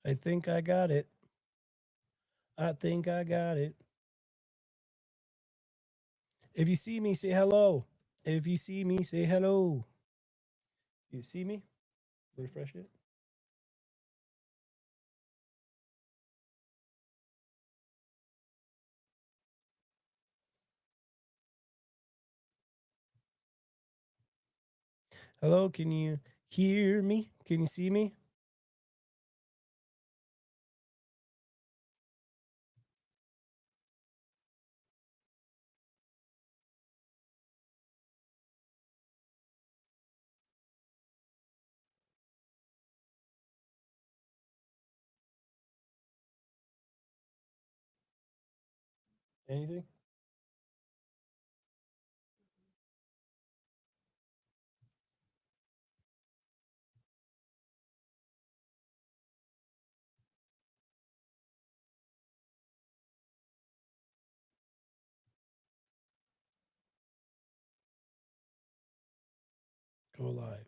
I think I got it. I think I got it. If you see me, say hello. If you see me, say hello. You see me? Refresh it. Hello, can you hear me? Can you see me? Anything? Go live.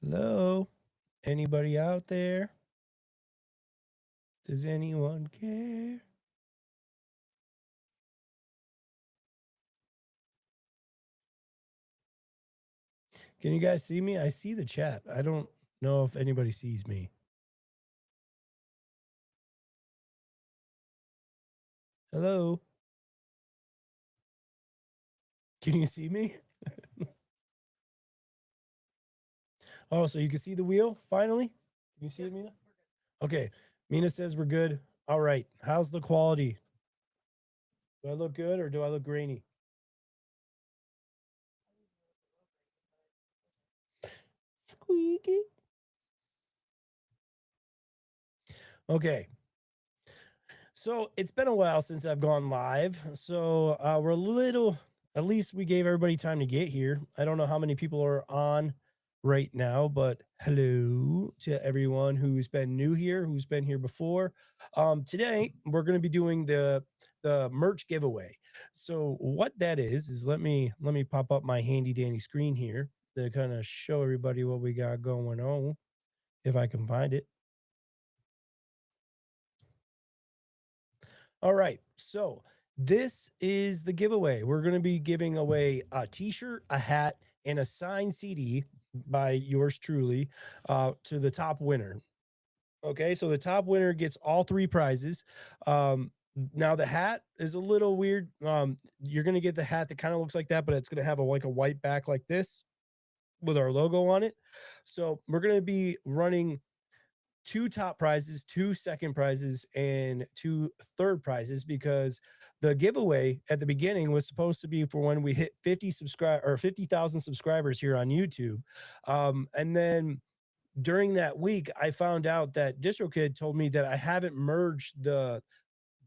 Hello? Anybody out there? Does anyone care? Can you guys see me? I see the chat. I don't know if anybody sees me. Hello? Can you see me? Oh, so you can see the wheel finally? Can you see it, Mina? Okay. Mina says we're good. All right. How's the quality? Do I look good or do I look grainy? Squeaky. Okay. So it's been a while since I've gone live. So we're a little, at least we gave everybody time to get here. I don't know how many people are on right now, but hello to everyone who's been new here, who's been here before. Today we're going to be doing the merch giveaway. So what that is let me pop up my handy dandy screen here to kind of show everybody what we got going on, if I can find it. All right. So this is the giveaway. We're going to be giving away a t-shirt, a hat, and a signed CD by yours truly to the top winner. Okay. So the top winner gets all three prizes. Now the hat is a little weird. You're going to get the hat that kind of looks like that, but it's going to have like a white back like this with our logo on it. So we're going to be running 2 top prizes, 2 second prizes, and 2 third prizes, because the giveaway at the beginning was supposed to be for when we hit 50,000 subscribers here on YouTube. And then during that week, I found out that DistroKid told me that I haven't merged the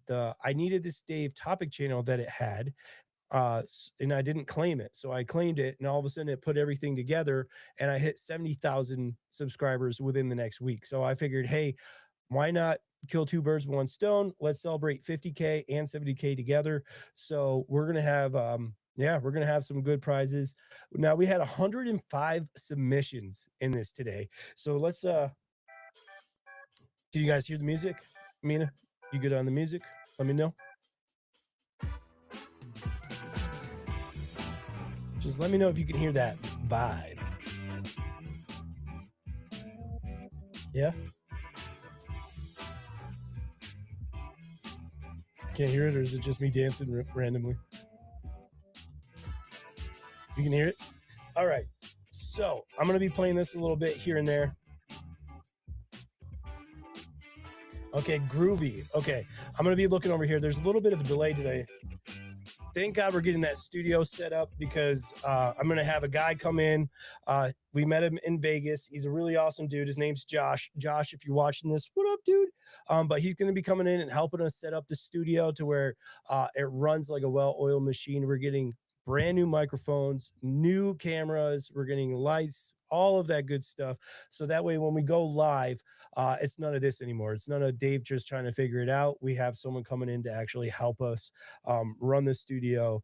I Needed This Dave topic channel that it had, and I didn't claim it. So I claimed it, and all of a sudden it put everything together, and I hit 70,000 subscribers within the next week. So I figured, hey, why not kill 2 birds with 1 stone? Let's celebrate 50K and 70K together. So we're going to have, we're going to have some good prizes. Now we had 105 submissions in this today. So let's, can you guys hear the music? Mina, you good on the music? Let me know. Just let me know if you can hear that vibe. Yeah? Can't hear it, or is it just me dancing randomly? You can hear it? All right. So I'm going to be playing this a little bit here and there. Okay, groovy. Okay, I'm going to be looking over here. There's a little bit of a delay today. Thank God we're getting that studio set up, because I'm going to have a guy come in. We met him in Vegas. He's a really awesome dude. His name's Josh. Josh, if you're watching this, what up, dude? But he's going to be coming in and helping us set up the studio to where it runs like a well-oiled machine. We're getting brand new microphones, new cameras. We're getting lights, all of that good stuff. So that way, when we go live, it's none of this anymore. It's none of Dave just trying to figure it out. We have someone coming in to actually help us run the studio.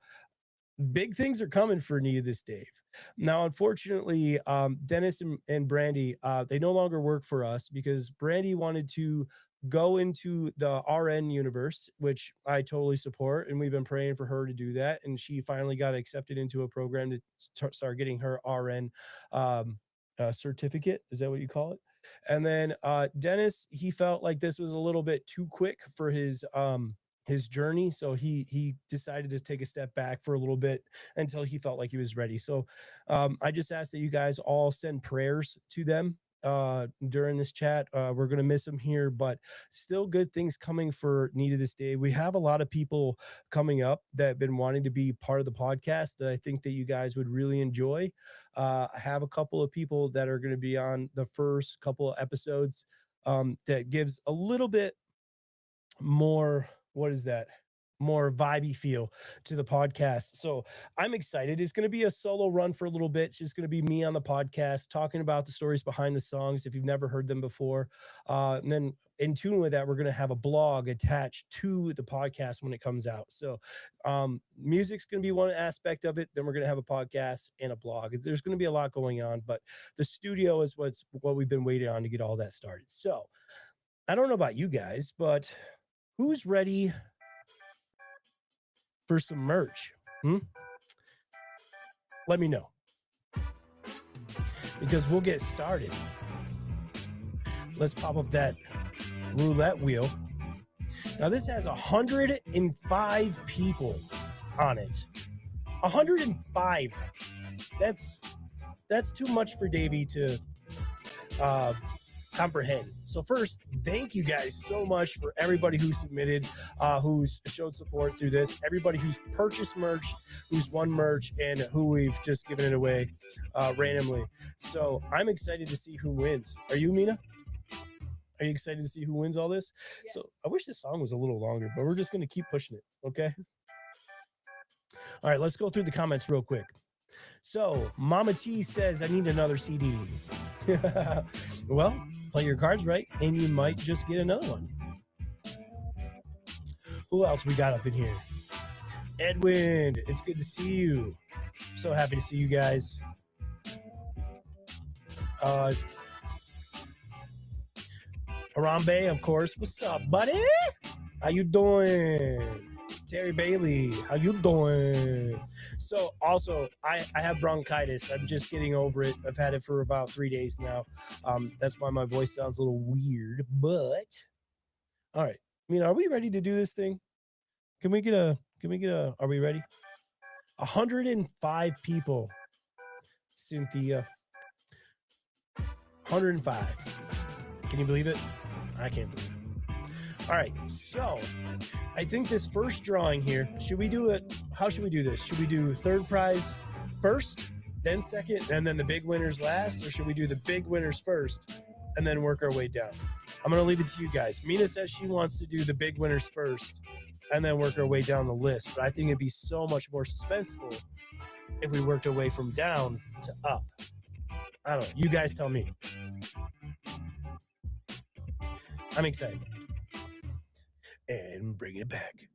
Big things are coming for Need This Dave. Now, unfortunately, Dennis and Brandy, they no longer work for us because Brandy wanted to go into the RN universe, which I totally support. And we've been praying for her to do that. And she finally got accepted into a program to start getting her RN certificate. Is that what you call it? And then Dennis, he felt like this was a little bit too quick for his journey, so he decided to take a step back for a little bit until he felt like he was ready. So I just ask that you guys all send prayers to them during this chat. We're gonna miss them here, but still good things coming for Needed This Day. We have a lot of people coming up that have been wanting to be part of the podcast that I think that you guys would really enjoy. I have a couple of people that are going to be on the first couple of episodes that gives a little bit more, what is that, more vibey feel to the podcast. So I'm excited. It's going to be a solo run for a little bit. It's just going to be me on the podcast talking about the stories behind the songs if you've never heard them before. And then in tune with that, we're going to have a blog attached to the podcast when it comes out. So music's going to be one aspect of it. Then we're going to have a podcast and a blog. There's going to be a lot going on, but the studio is what we've been waiting on to get all that started. So I don't know about you guys, but who's ready for some merch? Let me know, because we'll get started. Let's pop up that roulette wheel. Now this has 105 people on it. 105. That's too much for Davey to comprehend. So first, thank you guys so much for everybody who submitted, who's showed support through this, everybody who's purchased merch, who's won merch, and who we've just given it away randomly. So I'm excited to see who wins. Are you, Mina? Are you excited to see who wins all this? Yes. So I wish this song was a little longer, but we're just going to keep pushing it, okay? All right, let's go through the comments real quick. So Mama T says, I need another CD. Well, play your cards right, and you might just get another one. Who else we got up in here? Edwin, it's good to see you. So happy to see you guys. Arambe, of course. What's up, buddy? How you doing? Terry Bailey, how you doing? So also, I have bronchitis. I'm just getting over it. I've had it for about 3 days now. That's why my voice sounds a little weird, but all right. I mean, are we ready to do this thing? Can we get a, are we ready? 105 people, Cynthia. 105. Can you believe it? I can't believe it. All right, so I think this first drawing here, should we do it? How should we do this? Should we do third prize first, then second, and then the big winners last? Or should we do the big winners first and then work our way down? I'm going to leave it to you guys. Mina says she wants to do the big winners first and then work our way down the list. But I think it'd be so much more suspenseful if we worked our way from down to up. I don't know. You guys tell me. I'm excited. And bring it back.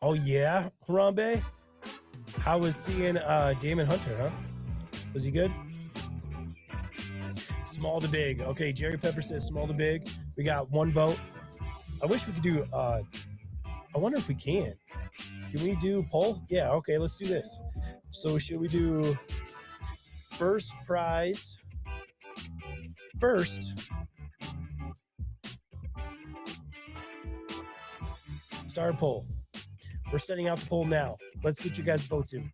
Oh, yeah, Harambe? How was seeing Damon Hunter, huh? Was he good? Small to big. Okay, Jerry Pepper says small to big. We got one vote. I wish we could do, I wonder if we can. Can we do poll? Yeah, okay, let's do this. So should we do first prize first? Start poll. We're setting out the poll now. Let's get you guys' votes in.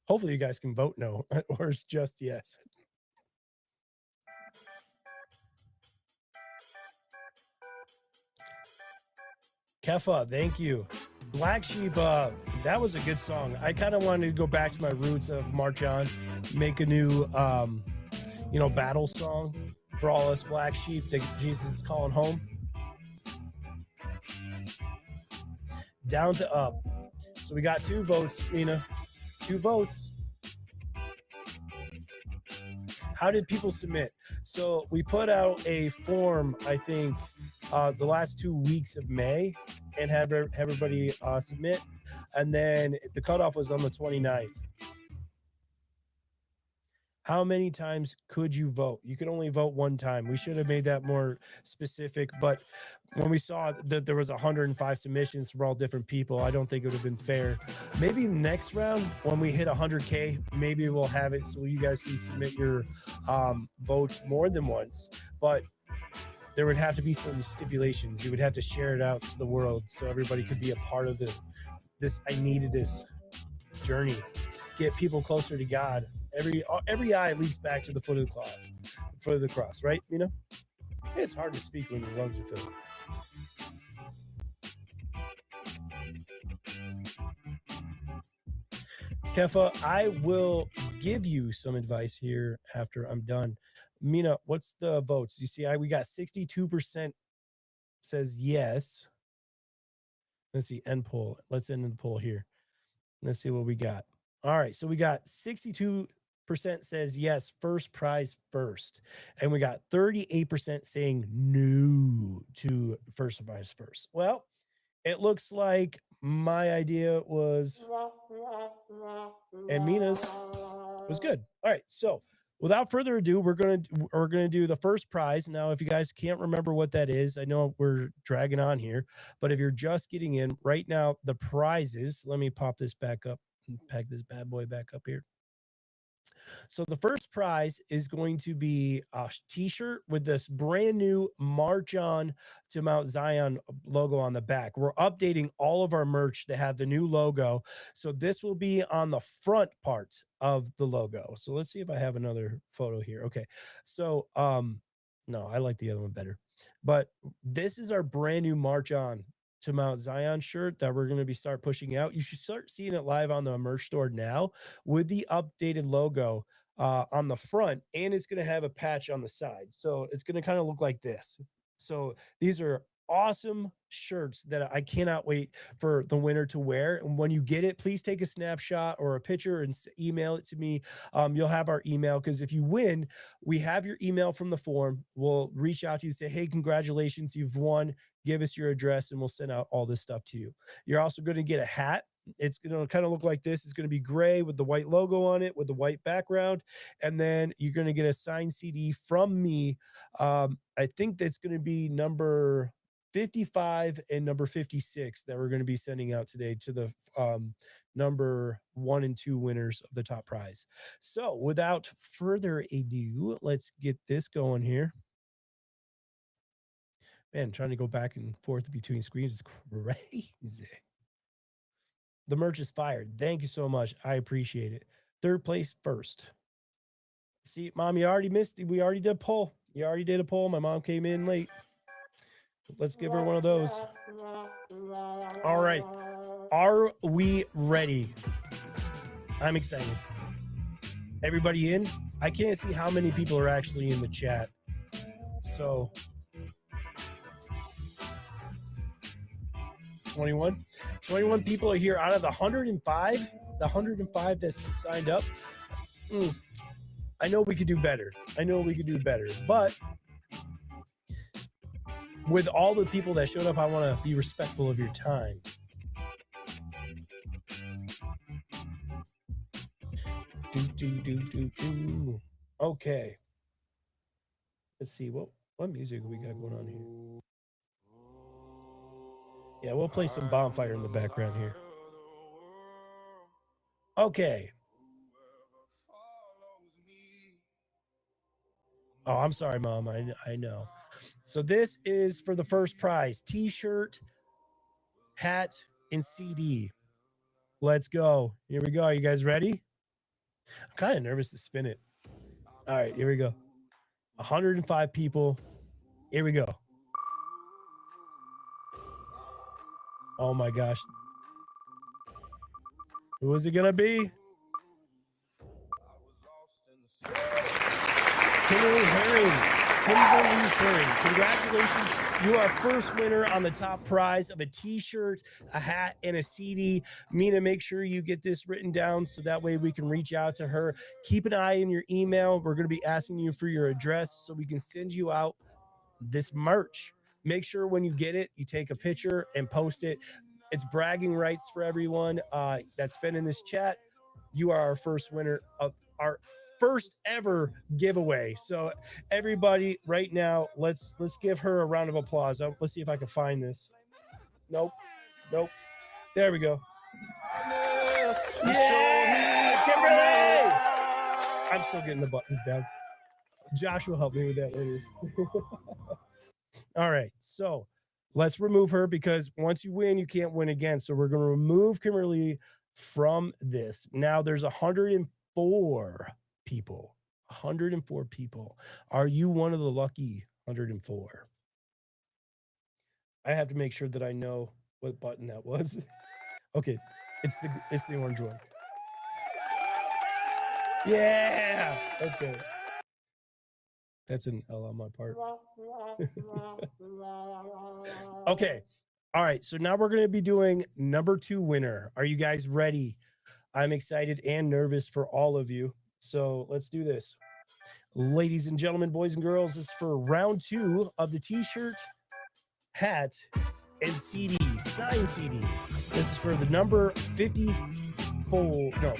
Hopefully you guys can vote no, or it's just yes. Kefa, thank you. Black Sheep, that was a good song. I kind of wanted to go back to my roots of March On, make a new, battle song for all us Black Sheep that Jesus is calling home. down to up. So we got 2 votes, Mina. 2 votes. How did people submit? So we put out a form, I think, the last 2 weeks of May, and have everybody submit. And then the cutoff was on the 29th. How many times could you vote? You could only vote 1 time. We should have made that more specific, but when we saw that there was 105 submissions from all different people, I don't think it would have been fair. Maybe next round, when we hit 100K, maybe we'll have it so you guys can submit your votes more than once, but there would have to be some stipulations. You would have to share it out to the world so everybody could be a part of this I needed this journey. Get people closer to God. Every eye leads back to the foot of the cross, right? You know, it's hard to speak when your lungs are filled. Kefa, I will give you some advice here after I'm done. Mina, what's the votes? You see, we got 62% says yes. Let's see, end poll. Let's end the poll here. Let's see what we got. All right, so we got 62% says yes, first prize first. And we got 38% saying no to first prize first. Well, it looks like my idea was, and Mina's was good. All right, so without further ado, we're gonna do the first prize. Now, if you guys can't remember what that is, I know we're dragging on here, but if you're just getting in right now, the prizes, let me pop this back up and pack this bad boy back up here. So the first prize is going to be a t-shirt with this brand new March On to Mount Zion logo on the back. We're updating all of our merch to have the new logo. So this will be on the front part of the logo. So let's see if I have another photo here. Okay. So, no, I like the other one better, but this is our brand new March On to Mount Zion shirt that we're going to start pushing out. You should start seeing it live on the merch store now with the updated logo on the front, and it's going to have a patch on the side. So it's going to kind of look like this. So these are awesome shirts that I cannot wait for the winner to wear. And when you get it, please take a snapshot or a picture and email it to me. You'll have our email, because if you win, we have your email from the form. We'll reach out to you and say, hey, congratulations, you've won. Give us your address and we'll send out all this stuff to you. You're also going to get a hat. It's going to kind of look like this. It's going to be gray with the white logo on it with the white background. And then you're going to get a signed CD from me. I think that's going to be number 55 and number 56 that we're going to be sending out today to the number 1 and 2 winners of the top prize. So without further ado, let's get this going here. Man, trying to go back and forth between screens is crazy. The merch is fired. Thank you so much. I appreciate it. Third place first. See, Mom, you already missed it. We already did a poll. You already did a poll. My mom came in late. Let's give her one of those. All right. Are we ready? I'm excited. Everybody in? I can't see how many people are actually in the chat. So 21 people are here out of the 105 that's signed up. I know we could do better. But with all the people that showed up, I want to be respectful of your time. Okay. Let's see what music we got going on here. Yeah, we'll play some bonfire in the background here. Okay. Oh, I'm sorry, Mom. I know. So this is for the first prize. T-shirt, hat, and CD. Let's go. Here we go. Are you guys ready? I'm kind of nervous to spin it. All right, here we go. 105 people. Here we go. Oh my gosh. Who is it gonna be? Kimberly Herring. Kimberly Herring. Congratulations. You are first winner on the top prize of a t-shirt, a hat, and a CD. Mina, make sure you get this written down so that way we can reach out to her. Keep an eye in your email. We're going to be asking you for your address so we can send you out this merch. Make sure when you get it, you take a picture and post it. It's bragging rights for everyone that's been in this chat. You are our first winner of our first ever giveaway. So everybody right now, let's give her a round of applause. Let's see if I can find this. Nope. There we go. Yeah, Kimberly! I'm still getting the buttons down. Josh will help me with that later. All right, so let's remove her because once you win, you can't win again. So we're going to remove Kimberly from this. Now there's 104 people. 104 people. Are you one of the lucky 104? I have to make sure that I know what button that was. Okay, it's the orange one. Yeah. Okay. That's an L on my part. Okay. All right. So now we're going to be doing number 2 winner. Are you guys ready? I'm excited and nervous for all of you. So let's do this. Ladies and gentlemen, boys and girls, this is for round 2 of the t-shirt, hat, and CD, signed CD. This is for the number 54. No,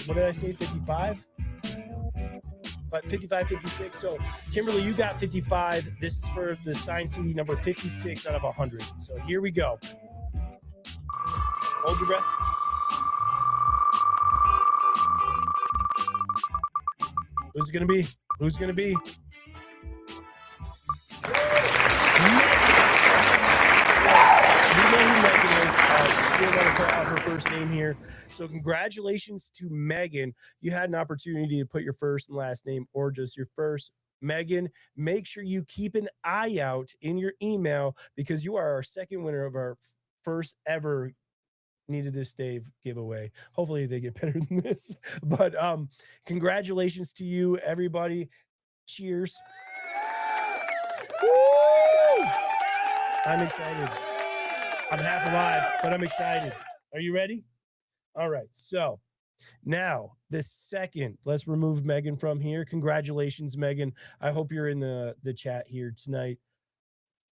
what did I say? 55? But 55, 56. So Kimberly, you got 55. This is for the signed CD number 56 out of 100. So here we go. Hold your breath. Who's it gonna be? Who's gonna be? She didn't want to put out her first name here. So congratulations to Megan. You had an opportunity to put your first and last name or just your first. Megan, make sure you keep an eye out in your email because you are our second winner of our first ever Needed This Dave giveaway. Hopefully they get better than this. But congratulations to you, everybody. Cheers. Woo! I'm excited. I'm half alive, but I'm excited. Are you ready? All right. So now the second, let's remove Megan from here. Congratulations, Megan. I hope you're in the chat here tonight.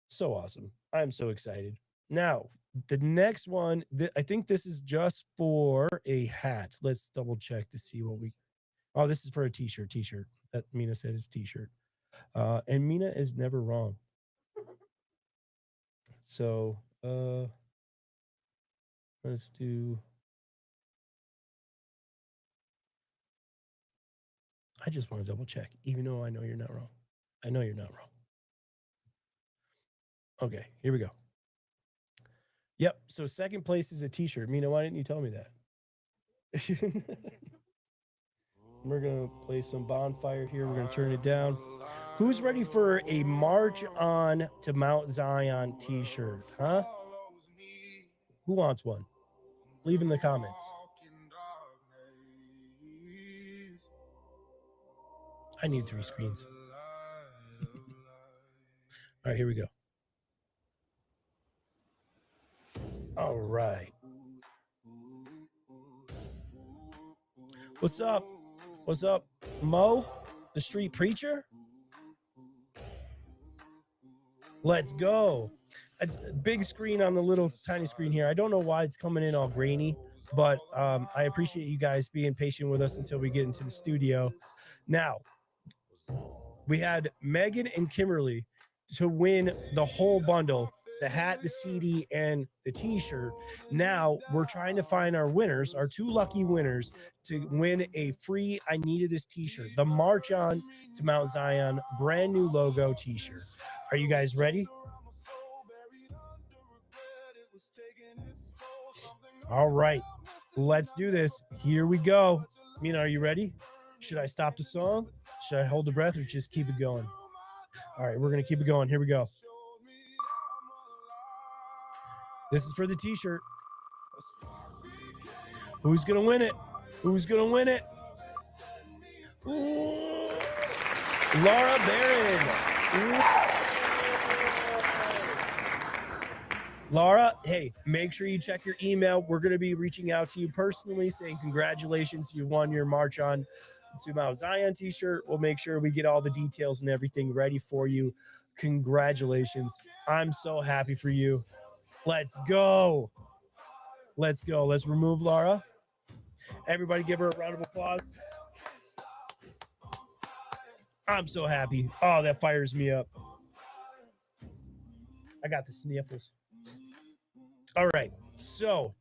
So awesome. I'm so excited. Now, the next one, I think this is just for a hat. Let's double check to see what we, oh, this is for a t-shirt. That Mina said is t-shirt. And Mina is never wrong. So, let's do, I just want to double check, even though I know you're not wrong. I know you're not wrong. Okay, here we go. Yep, so second place is a t-shirt. Mina, why didn't you tell me that? We're going to play some Bonfire here. We're going to turn it down. Who's ready for a March On to Mount Zion t-shirt, huh? Who wants one? Leave in the comments. I need 3 screens. All right, here we go. All right. What's up? What's up, Mo, the street preacher? Let's go. It's a big screen on the little tiny screen here. I don't know why it's coming in all grainy, but I appreciate you guys being patient with us until we get into the studio. Now, we had Megan and Kimberly to win the whole bundle, the hat, the CD, and the t-shirt. Now we're trying to find our winners, our 2 lucky winners, to win a free I Needed This t-shirt, the March On to Mount Zion brand new logo t-shirt. Are you guys ready? All right, let's do this. Here we go. Mina, are you ready? Should I stop the song? Should I hold the breath or just keep it going? All right, we're going to keep it going. Here we go. This is for the t-shirt. Who's going to win it? Who's going to win it? Ooh, Laura Barron. Laura, hey, make sure you check your email. We're going to be reaching out to you personally saying congratulations, you won your March On to Mount Zion t-shirt. We'll make sure we get all the details and everything ready for you. Congratulations. I'm so happy for you. Let's go. Let's go. Let's remove Laura. Everybody give her a round of applause. I'm so happy. Oh, that fires me up. I got the sniffles. All right. So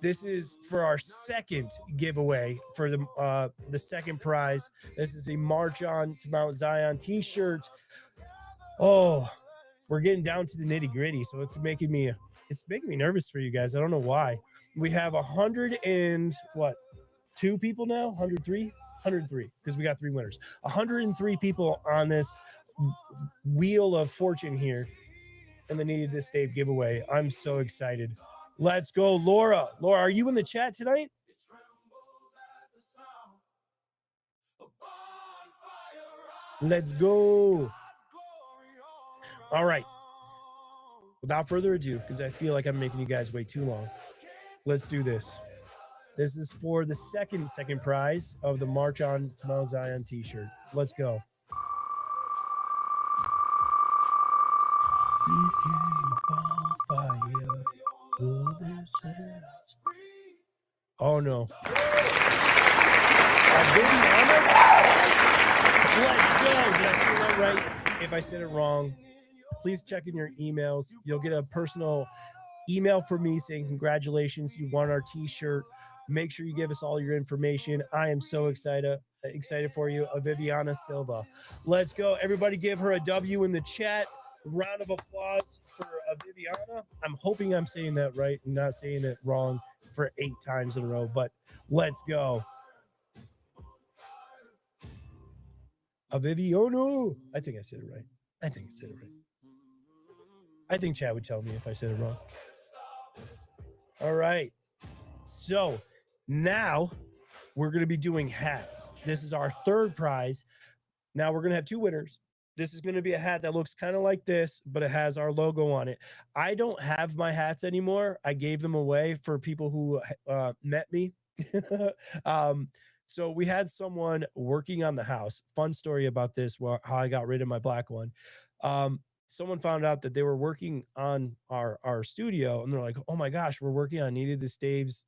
this is for our second giveaway for the second prize. This is a March On to Mount Zion t-shirt. Oh, we're getting down to the nitty-gritty, so it's making me nervous for you guys. I don't know why. We have 2 people now? 103? 103, because we got 3 winners. 103 people on this wheel of fortune here in the Needed This Dave giveaway. I'm so excited. Let's go, Laura. Laura, are you in the chat tonight? Let's go. All right. Without further ado, because I feel like I'm making you guys wait too long, let's do this. This is for the second prize of the March On to Mount Zion t-shirt. Let's go. Oh no. Let's go. Did I say that right? If I said it wrong, please check in your emails. You'll get a personal email from me saying congratulations, you won our t-shirt. Make sure you give us all your information. I am so excited for you. Viviana Silva. Let's go. Everybody give her a W in the chat. Round of applause for Viviana. I'm hoping I'm saying that right and not saying it wrong for 8 times in a row, but let's go. Viviano. I think I said it right. I think Chad would tell me if I said it wrong. All right. So now we're going to be doing hats. This is our third prize. Now we're going to have 2 winners. This is going to be a hat that looks kind of like this, but it has our logo on it. I don't have my hats anymore. I gave them away for people who met me. So we had someone working on the house. Fun story about this, how I got rid of my black one. Someone found out that they were working on our studio, and they're like, oh my gosh, we're working on Needed This Dave's.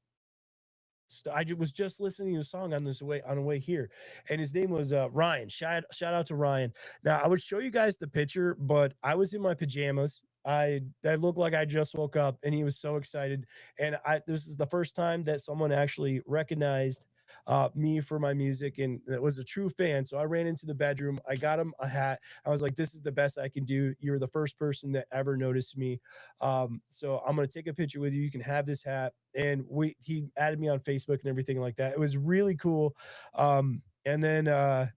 I was just listening to a song on the way here, and his name was Ryan. Shout out to Ryan. Now I would show you guys the picture, but I was in my pajamas. I looked like I just woke up, and he was so excited. And this is the first time that someone actually recognized me for my music, and it was a true fan. So I ran into the bedroom. I got him a hat. I was like, this is the best I can do. You're the first person that ever noticed me. So I'm going to take a picture with you. You can have this hat. And he added me on Facebook and everything like that. It was really cool. And then I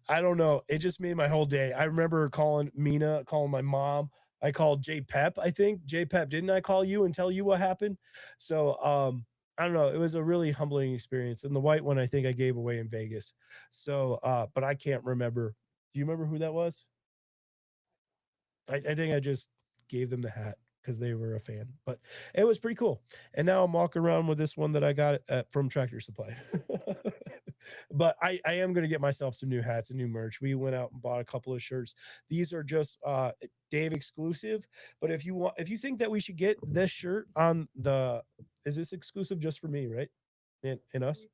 don't know. It just made my whole day. I remember calling Mina, calling my mom. I called J Pep, I think. J Pep, didn't I call you and tell you what happened? So I don't know. It was a really humbling experience. And the white one, I think I gave away in Vegas. So, but I can't remember. Do you remember who that was? I think I just gave them the hat because they were a fan, but it was pretty cool. And now I'm walking around with this one that I got from Tractor Supply. But I am going to get myself some new hats and new merch. We went out and bought a couple of shirts. These are just Dave exclusive. But if you think that we should get this shirt on is this exclusive just for me, right? And us?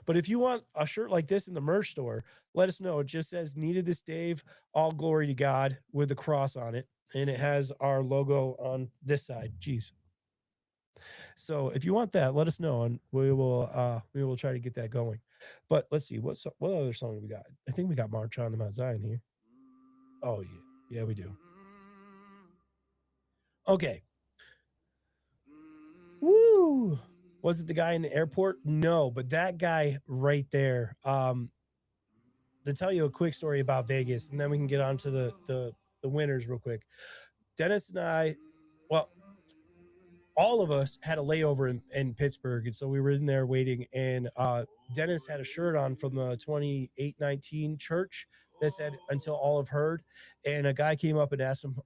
But if you want a shirt like this in the merch store, let us know. It just says Needed This Dave, all glory to God, with the cross on it. And it has our logo on this side. Jeez. So if you want that, let us know, and we will try to get that going. But let's see, what other song do we got? I think we got March On to Mount Zion here. Oh yeah, we do. Okay. Woo! Was it the guy in the airport? No, but that guy right there. To tell you a quick story about Vegas, and then we can get on to the winners real quick. Dennis and I, well, all of us had a layover in Pittsburgh, and so we were in there waiting. And Dennis had a shirt on from the 2819 church that said until all have heard, and a guy came up and asked him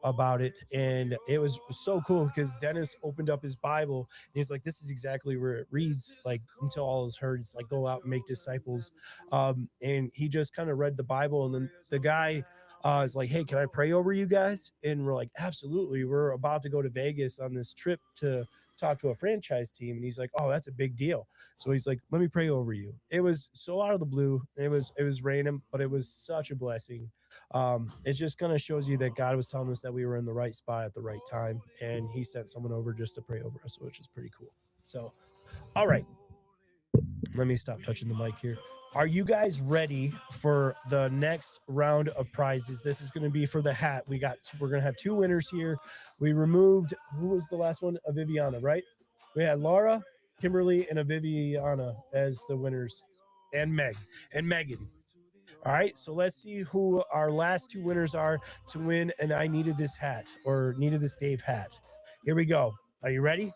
about it, and it was so cool because Dennis opened up his Bible and he's like, this is exactly where it reads, like until all is heard. It's like, go out and make disciples. And he just kind of read the Bible, and then the guy is like, hey, can I pray over you guys? And we're like, absolutely. We're about to go to Vegas on this trip to talk to a franchise team. And he's like, oh, that's a big deal. So he's like, let me pray over you. It was so out of the blue. It was random, but it was such a blessing. It just kind of shows you that God was telling us that we were in the right spot at the right time, and he sent someone over just to pray over us, which is pretty cool. So, all right, let me stop touching the mic here. Are you guys ready for the next round of prizes? This is going to be for the hat. We're going to have 2 winners here. We removed, who was the last one? Viviana, right? We had Laura, Kimberly, and Viviana as the winners, and Megan. All right, so let's see who our last 2 winners are to win an I Needed This hat or Needed This Dave hat. Here we go. Are you ready?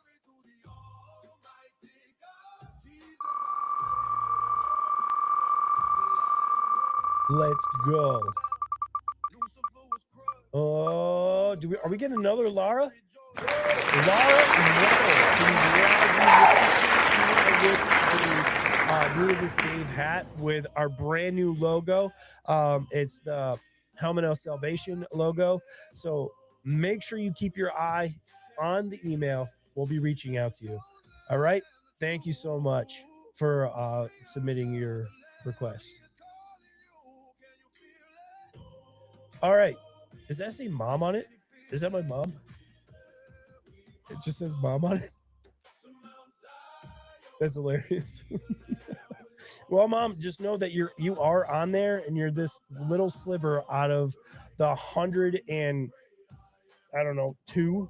Let's go. Oh, are we getting another Laura? Laura, Needed This Dave hat with our brand new logo. It's the Helmet of Salvation logo. So make sure you keep your eye on the email. We'll be reaching out to you. All right. Thank you so much for submitting your request. All right. Does that say mom on it? Is that my mom? It just says mom on it. That's hilarious. Well, Mom, just know that you are on there, and you're this little sliver out of the 100 and I don't know 2.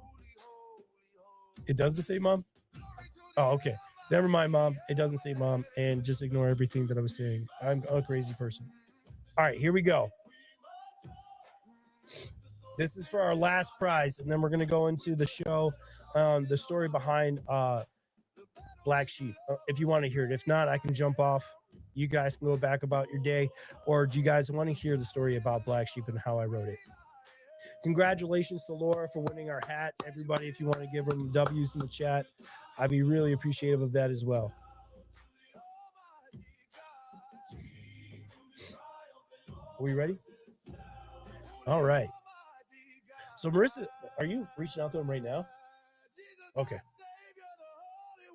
It doesn't say Mom. Oh, okay. Never mind, Mom. It doesn't say Mom, and just ignore everything that I was saying. I'm a crazy person. All right, here we go. This is for our last prize, and then we're going to go into the show, the story behind Black Sheep, if you want to hear it. If not, I can jump off. You guys can go back about your day. Or do you guys want to hear the story about Black Sheep and how I wrote it? Congratulations to Laura for winning our hat. Everybody, if you want to give them W's in the chat, I'd be really appreciative of that as well. Are we ready? All right. So Marissa, are you reaching out to him right now? Okay.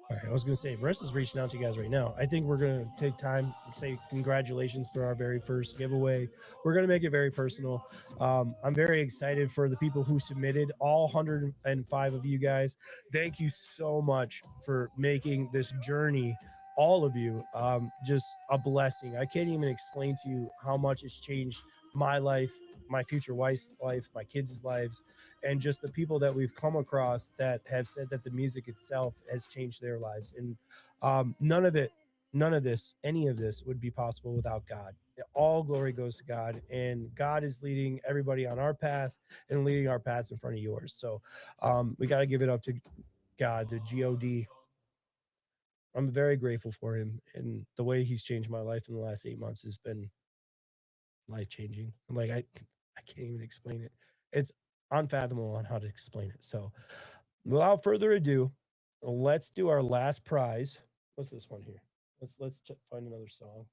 All right, I was going to say, Marissa's reaching out to you guys right now. I think we're going to take time and say congratulations for our very first giveaway. We're going to make it very personal. I'm very excited for the people who submitted, all 105 of you guys. Thank you so much for making this journey, all of you, just a blessing. I can't even explain to you how much it's changed my life, my future wife's life, my kids' lives, and just the people that we've come across that have said that the music itself has changed their lives. And none of any of this would be possible without God. All glory goes to God, and God is leading everybody on our path and leading our paths in front of yours. So we got to give it up to God, the God. I'm very grateful for him, and the way he's changed my life in the last 8 months has been life-changing. Like I can't even explain it. It's unfathomable on how to explain it. So without further ado, let's do our last prize. What's this one here? Let's find another song.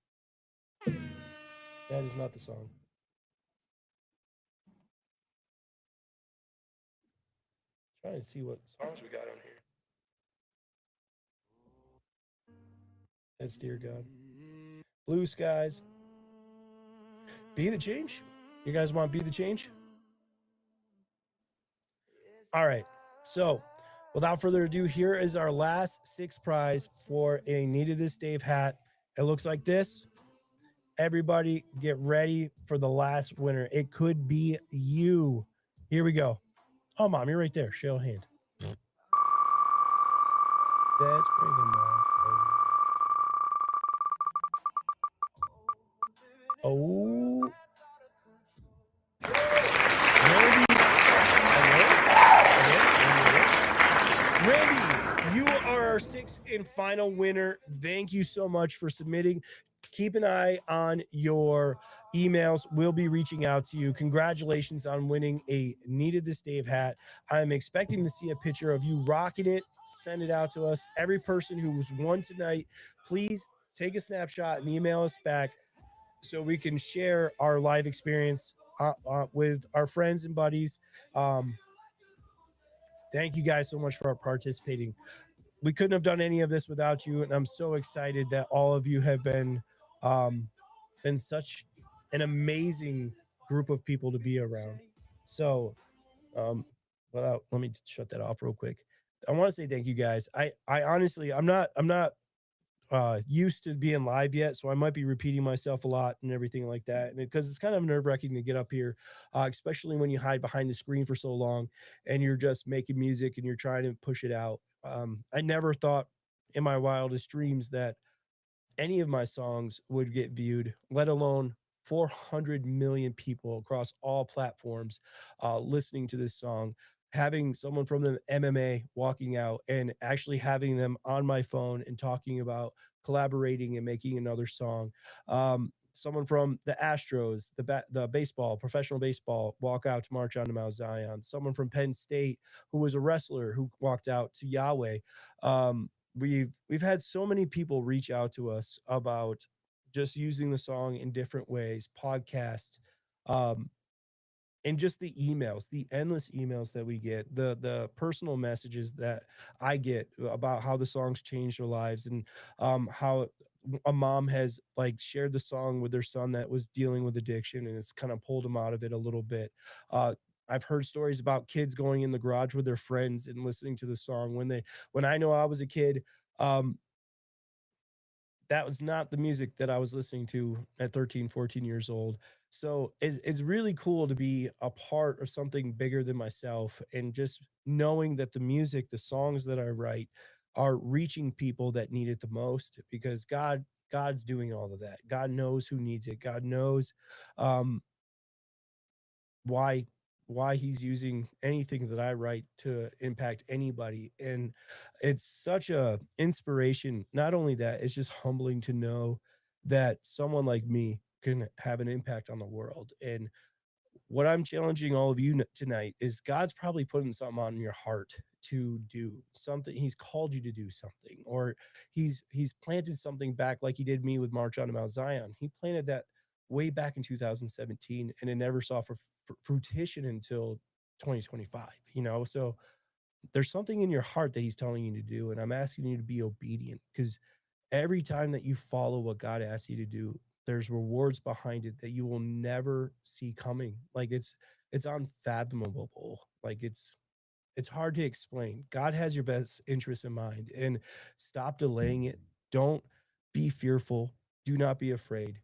That is not the song. Trying to see what songs we got on here. That's Dear God. Blue Skies. Be the Change. You guys want Be the Change? All right. So without further ado, here is our last 6th prize for a Needed This Dave hat. It looks like this. Everybody get ready for the last winner. It could be you. Here we go. Oh, Mom, you're right there. Show hand. That's pretty good, Mom. Oh. Randy, you are our 6th and final winner. Thank you so much for submitting. keep an eye on your emails. We'll be reaching out to you. Congratulations on winning a Needed This Dave hat. I'm expecting to see a picture of you rocking it. Send it out to us. Every person who's won tonight, please take a snapshot and email us back so we can share our live experience with our friends and buddies. Um, thank you guys so much for participating. We couldn't have done any of this without you, and I'm so excited that all of you have um, been such an amazing group of people to be around. So, um, let me shut that off real quick. I want to say thank you guys. I honestly, I'm not used to being live yet, so I might be repeating myself a lot and everything like that. And because it's kind of nerve wracking to get up here, especially when you hide behind the screen for so long and you're just making music and you're trying to push it out. I never thought in my wildest dreams that any of my songs would get viewed, let alone 400 million people across all platforms listening to this song. Having someone from the MMA walking out and actually having them on my phone and talking about collaborating and making another song. Someone from the Astros, the baseball, professional baseball, walk out to march on to Mount Zion. Someone from Penn State who was a wrestler who walked out to Yahweh. We've had so many people reach out to us about just using the song in different ways, podcasts, um, and just the emails, the endless emails that we get, the personal messages that I get about how the songs changed their lives, and how a mom has like shared the song with their son that was dealing with addiction, and it's kind of pulled him out of it a little bit. Uh, I've heard stories about kids going in the garage with their friends and listening to the song when I know I was a kid. Um, that was not the music that I was listening to at 13, 14 years old. So it's really cool to be a part of something bigger than myself, and just knowing that the music, the songs that I write are reaching people that need it the most, because God's doing all of that. God knows who needs it. God knows um, why why he's using anything that I write to impact anybody. And it's such a inspiration. Not only that, it's just humbling to know that someone like me can have an impact on the world. And what I'm challenging all of you tonight is God's probably putting something on your heart to do something. He's called you to do something, or he's planted something back, like he did me with March on to Mount Zion. He planted that way back in 2017, and it never saw fruition until 2025. So there's something in your heart that he's telling you to do, and I'm asking you to be obedient, because every time that you follow what God asks you to do, there's rewards behind it that you will never see coming. Like it's unfathomable. Like it's hard to explain. God has your best interests in mind, and stop delaying it. Don't be fearful. Do not be afraid.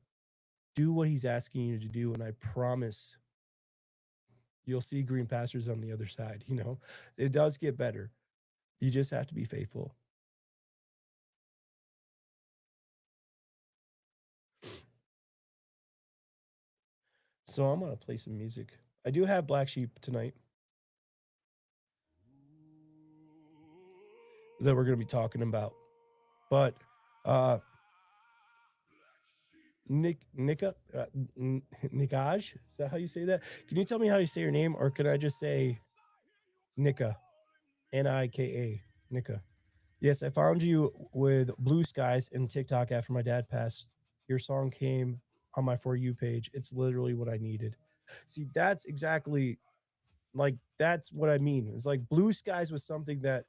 Do what he's asking you to do, and I promise you'll see green pastures on the other side. It does get better. You just have to be faithful. So I'm gonna play some music. I do have Black Sheep tonight that we're gonna be talking about, but uh, Nikaj, is that how you say that? Can you tell me how you say your name, or can I just say Nika, Nika, Nika? Yes, I found you with Blue Skies and TikTok after my dad passed. Your song came on my For You page. It's literally what I needed. See, that's exactly like that's what I mean. It's like Blue Skies was something that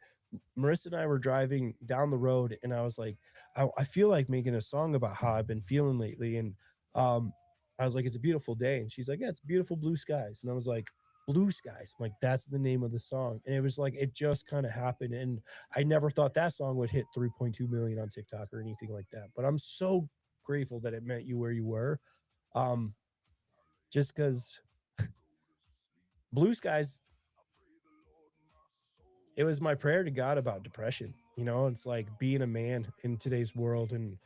Marissa and I were driving down the road, and I was like, I feel like making a song about how I've been feeling lately. And um, I was like, it's a beautiful day. And she's like, yeah, it's beautiful blue skies. And I was like, Blue Skies. I'm like, that's the name of the song. And it was like, it just kind of happened. And I never thought that song would hit 3.2 million on TikTok or anything like that. But I'm so grateful that it met you where you were. Um, just because Blue Skies, it was my prayer to God about depression. It's like being a man in today's world, and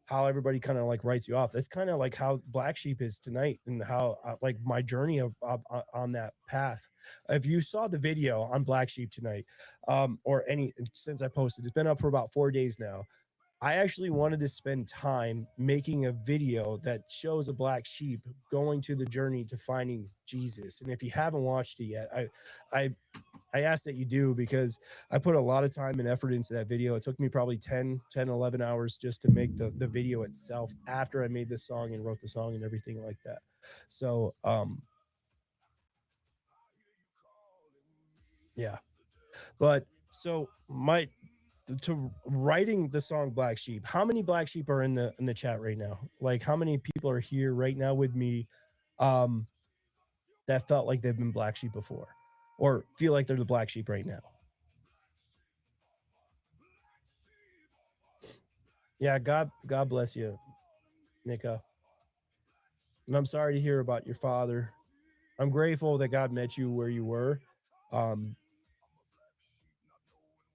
how everybody kind of like writes you off. That's kind of like how Black Sheep is tonight, and how like my journey on that path. If you saw the video on Black Sheep tonight, or any since I posted, it's been up for about 4 days now. I actually wanted to spend time making a video that shows a black sheep going to the journey to finding Jesus. And if you haven't watched it yet, I I ask that you do because I put a lot of time and effort into that video. It took me probably 11 hours just to make the video itself after I made the song and wrote the song and everything like that. So, yeah. But so my to writing the song Black Sheep, how many black sheep are in the chat right now? Like how many people are here right now with me um that felt like they've been black sheep before or feel like they're the black sheep right now? Yeah, God bless you, Nika. And I'm sorry to hear about your father. I'm grateful that God met you where you were. Um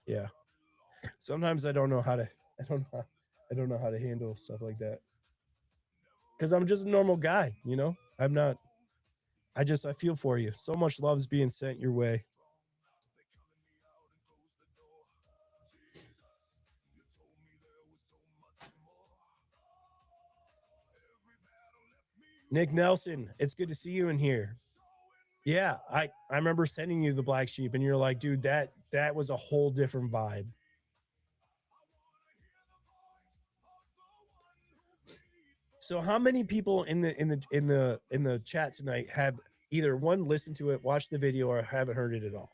yeah. Sometimes I don't know how to I don't know I don't know how to handle stuff like that cuz I'm just a normal guy, you know? I'm not I feel for you. So much love's being sent your way. Nick Nelson, it's good to see you in here. Yeah, I remember sending you the black sheep and you're like, "Dude, that was a whole different vibe." So how many people in the chat tonight have either one listened to it, watched the video or haven't heard it at all?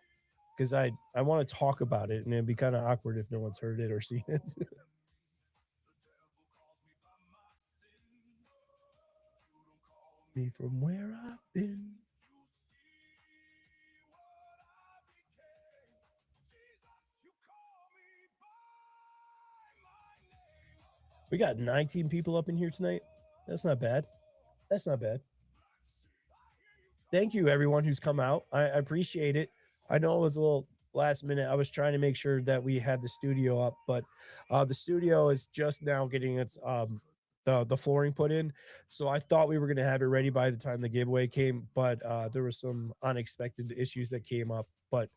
Cuz I want to talk about it and it'd be kind of awkward if no one's heard it or seen it. Me from where I've been. We got 19 people up in here tonight. That's not bad. That's not bad. Thank you, everyone who's come out. I appreciate it. I know it was a little last minute. I was trying to make sure that we had the studio up, but the studio is just now getting its the flooring put in. So I thought we were gonna have it ready by the time the giveaway came, but there were some unexpected issues that came up. But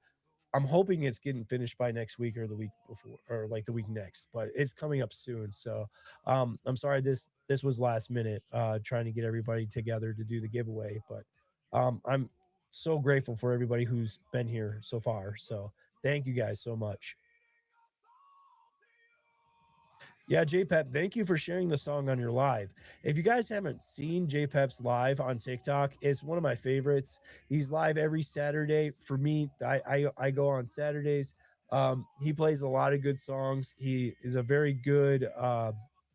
I'm hoping it's getting finished by next week or the week before or like the week next, but it's coming up soon. So I'm sorry this was last minute trying to get everybody together to do the giveaway, but I'm so grateful for everybody who's been here so far. So thank you guys so much. Yeah, JPEP, thank you for sharing the song on your live. If you guys haven't seen JPEP's live on TikTok, it's one of my favorites. He's live every Saturday. For me, I go on Saturdays. He plays a lot of good songs. He is a very good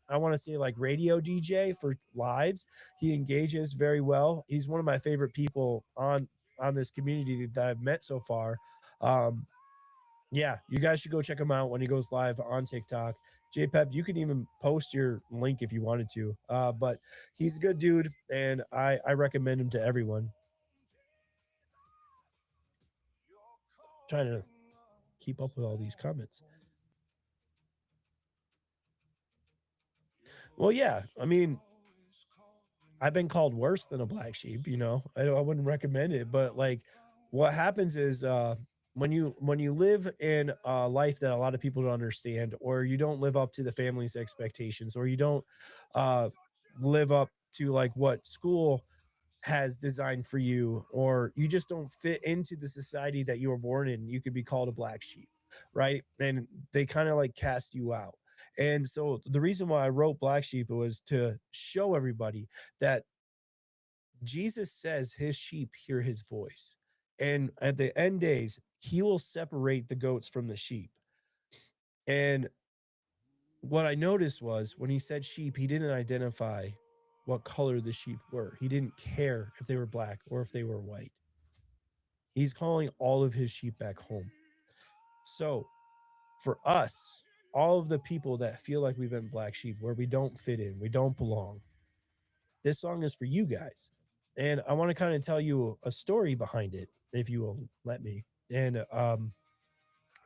I want to say like radio DJ for lives. He engages very well. He's one of my favorite people on this community that I've met so far. Um, yeah, you guys should go check him out when he goes live on TikTok. JPEP, you can even post your link if you wanted to. But he's a good dude, and I recommend him to everyone. Trying to keep up with all these comments. Well, yeah, I mean, I've been called worse than a black sheep, you know. I wouldn't recommend it, but like what happens is when you live in a life that a lot of people don't understand or you don't live up to the family's expectations or you don't uh live up to like what school has designed for you or you just don't fit into the society that you were born in, you could be called a black sheep, right? And they kind of like cast you out. And so the reason why I wrote Black Sheep was to show everybody that Jesus says his sheep hear his voice. And at the end days, he will separate the goats from the sheep. And what I noticed was when he said sheep, he didn't identify what color the sheep were. He didn't care if they were black or if they were white. He's calling all of his sheep back home. So for us, all of the people that feel like we've been black sheep, where we don't fit in, we don't belong, this song is for you guys. And I want to kind of tell you a story behind it, if you will let me. And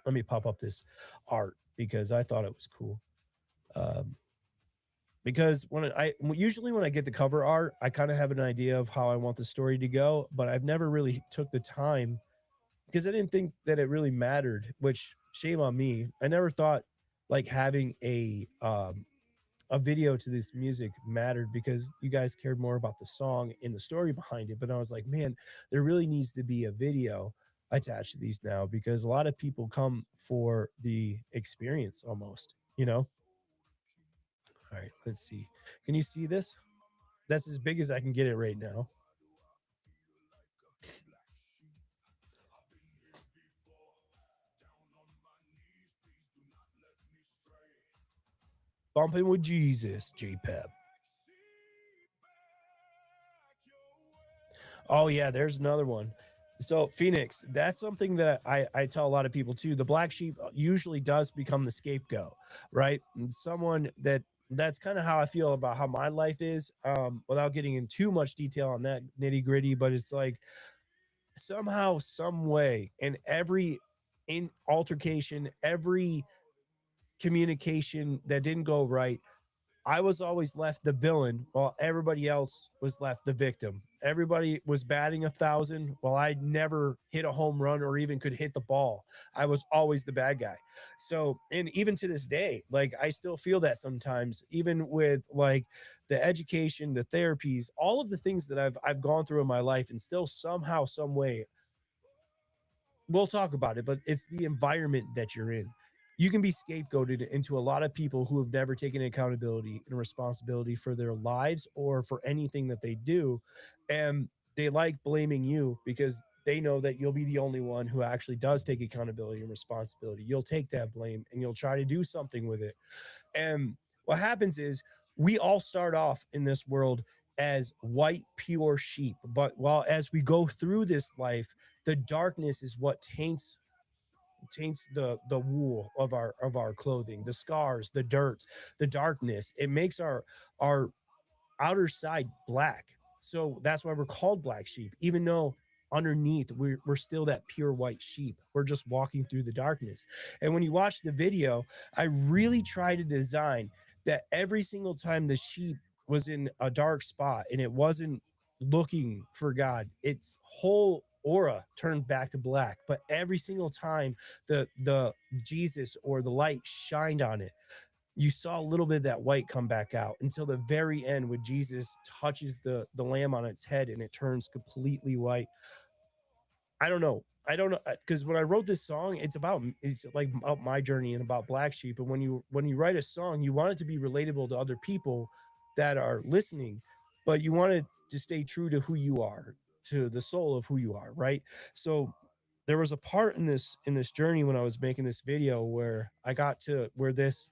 let me pop up this art because I thought it was cool. Um, because when I get the cover art, I kind of have an idea of how I want the story to go, but I've never really took the time because I didn't think that it really mattered, which shame on me. I never thought like having a video to this music mattered because you guys cared more about the song and the story behind it. But I was like, man, there really needs to be a video attached to these now because a lot of people come for the experience almost, you know? All right, let's see. Can you see this? That's as big as I can get it right now. Bumping with Jesus, JPEP. Oh yeah, there's another one. So Phoenix, that's something that I tell a lot of people too. The black sheep usually does become the scapegoat, right? And someone that's kind of how I feel about how my life is. Without getting in too much detail on that nitty gritty, but it's like somehow, some way, in altercation, every communication that didn't go right, I was always left the villain while everybody else was left the victim. Everybody was batting 1,000 while I never hit a home run or even could hit the ball. I was always the bad guy. So, and even to this day, like I still feel that sometimes, even with like the education, the therapies, all of the things that I've gone through in my life, and still somehow, some way, we'll talk about it, but it's the environment that you're in. You can be scapegoated into a lot of people who have never taken accountability and responsibility for their lives or for anything that they do. And they like blaming you because they know that you'll be the only one who actually does take accountability and responsibility. You'll take that blame and you'll try to do something with it. And what happens is we all start off in this world as white, pure sheep. But while as we go through this life, the darkness is what taints the wool of our clothing, the scars, the dirt, the darkness. It makes our outer side black. So that's why we're called black sheep, even though underneath we're still that pure white sheep. We're just walking through the darkness. And when you watch the video, I really try to design that every single time the sheep was in a dark spot and it wasn't looking for God, its whole aura turned back to black. But every single time the Jesus or the light shined on it, you saw a little bit of that white come back out until the very end when Jesus touches the lamb on its head and it turns completely white. I don't know. I don't know because when I wrote this song, it's like about my journey and about black sheep. And when you write a song, you want it to be relatable to other people that are listening, but you want it to stay true to who you are, to the soul of who you are, right? So there was a part in this journey when I was making this video where I got to where this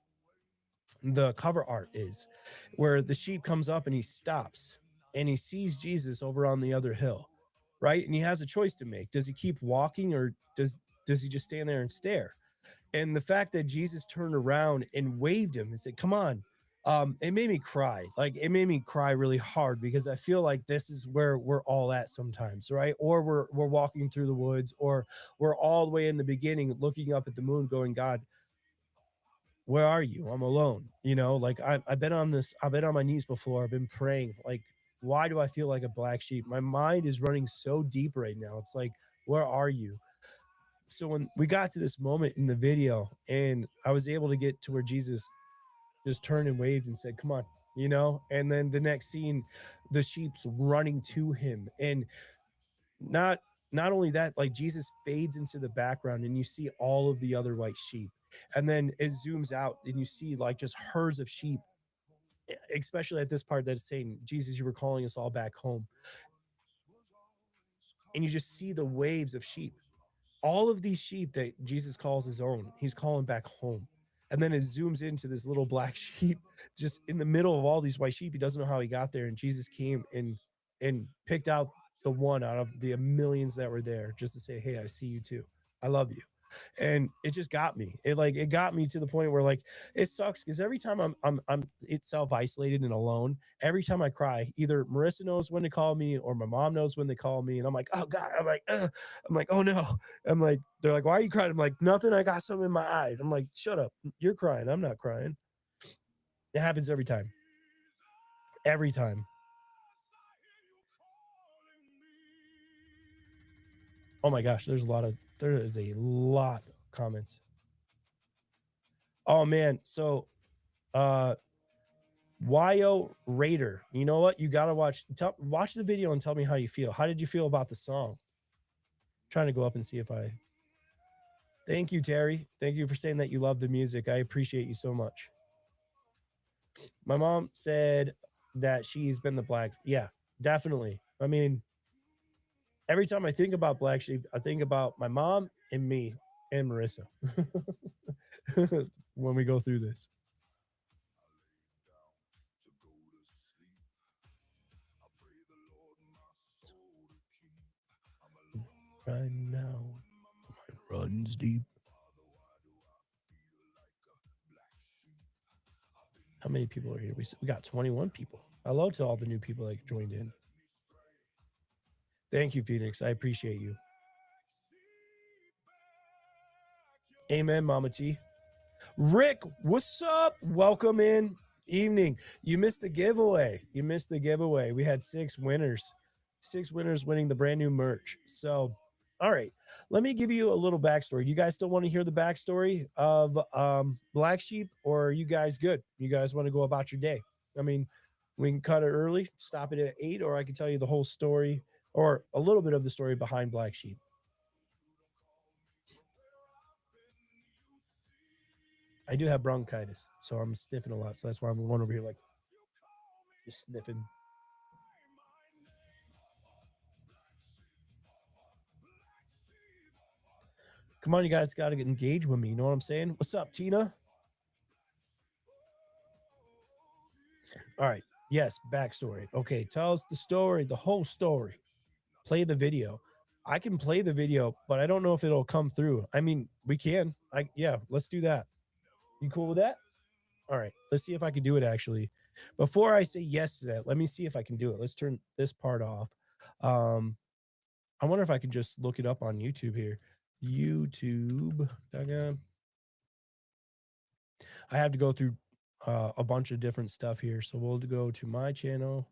the cover art is, where the sheep comes up and he stops and he sees Jesus over on the other hill, right? And he has a choice to make. Does he keep walking or does he just stand there and stare? And the fact that Jesus turned around and waved him and said, "Come on." It made me cry. Like it made me cry really hard because I feel like this is where we're all at sometimes, right? Or we're walking through the woods, or we're all the way in the beginning looking up at the moon, going, God, where are you? I'm alone. You know, like I've been on this, I've been on my knees before. I've been praying. Like, why do I feel like a black sheep? My mind is running so deep right now. It's like, where are you? So when we got to this moment in the video and I was able to get to where Jesus just turned and waved and said, "Come on," you know, and then the next scene, the sheep's running to him. And not not only that, like Jesus fades into the background and you see all of the other white sheep, and then it zooms out and you see like just herds of sheep, especially at this part that's saying, Jesus, you were calling us all back home. And you just see the waves of sheep, all of these sheep that Jesus calls his own, he's calling back home. And then it zooms into this little black sheep just in the middle of all these white sheep. He doesn't know how he got there. And Jesus came and picked out the one out of the millions that were there just to say, "Hey, I see you too. I love you." And it just got me. It got me to the point where like it sucks because every time I'm it's self isolated and alone. Every time I cry, either Marissa knows when to call me or my mom knows when to call me, and I'm like, "Oh God," I'm like, "Oh no," I'm like, they're like, "Why are you crying?" I'm like, "Nothing. I got something in my eye." I'm like, "Shut up. You're crying. I'm not crying." It happens every time. Every time. Oh my gosh, there is a lot of comments. Oh man, so YO Raider. You know what? You gotta watch the video and tell me how you feel. How did you feel about the song? Trying to go up and see if I. Thank you, Terry. Thank you for saying that you love the music. I appreciate you so much. My mom said that she's been the black. Yeah, definitely. I mean, every time I think about Black Sheep, I think about my mom and me and Marissa when we go through this. Right now, runs deep. How many people are here? We got 21 people. Hello to all the new people that joined in. Thank you, Phoenix. I appreciate you. Amen, Mama T. Rick, what's up? Welcome in. Evening. You missed the giveaway. You missed the giveaway. We had 6 winners. 6 winners winning the brand new merch. So, all right. Let me give you a little backstory. Do you guys still want to hear the backstory of Black Sheep, or are you guys good? You guys want to go about your day? I mean, we can cut it early, stop it at 8, or I can tell you the whole story or a little bit of the story behind Black Sheep. I do have bronchitis, so I'm sniffing a lot. So that's why I'm going over here like just sniffing. Come on, you guys got to get engaged with me. You know what I'm saying? What's up, Tina? All right. Yes, backstory. Okay, tell us the story, the whole story. Play the video. I can play the video, but I don't know if it'll come through. I mean, we can. Yeah, let's do that. You cool with that? All right. Let's see if I can do it actually. Before I say yes to that, let me see if I can do it. Let's turn this part off. Um, I wonder if I can just look it up on YouTube here. YouTube. I have to go through a bunch of different stuff here. So we'll go to my channel.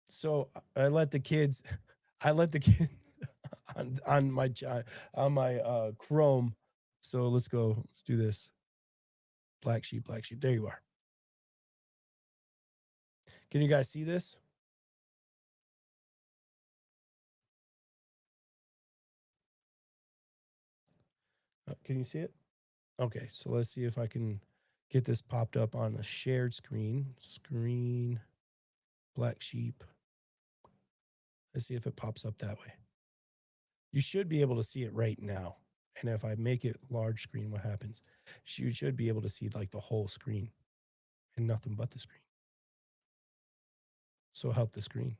So I let the kids on my Chrome. So let's go. Let's do this. Black Sheep, Black Sheep. There you are. Can you guys see this? Can you see it? Okay, so let's see if I can get this popped up on a shared screen. Screen, Black Sheep. Let's see if it pops up that way. You should be able to see it right now. And if I make it large screen, what happens? You should be able to see like the whole screen and nothing but the screen. So help the screen.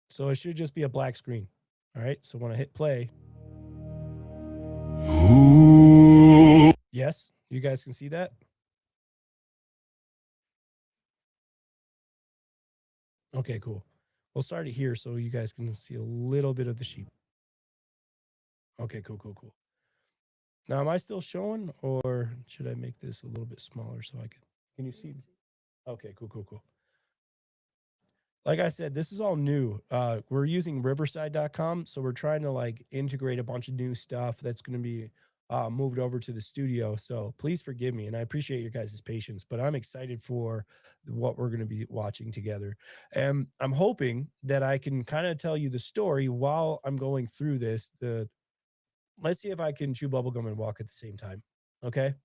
So it should just be a black screen. All right. So when I hit play, yes, you guys can see that. Okay, cool. We'll start it here so you guys can see a little bit of the sheep. Okay, cool, cool, cool. Now, am I still showing, or should I make this a little bit smaller so I can you see? Okay, cool, cool, cool. Like I said, this is all new. We're using riverside.com. So we're trying to like integrate a bunch of new stuff that's going to be moved over to the studio. So please forgive me. And I appreciate your guys' patience, but I'm excited for what we're going to be watching together. And I'm hoping that I can kind of tell you the story while I'm going through this. Let's see if I can chew bubblegum and walk at the same time. Okay.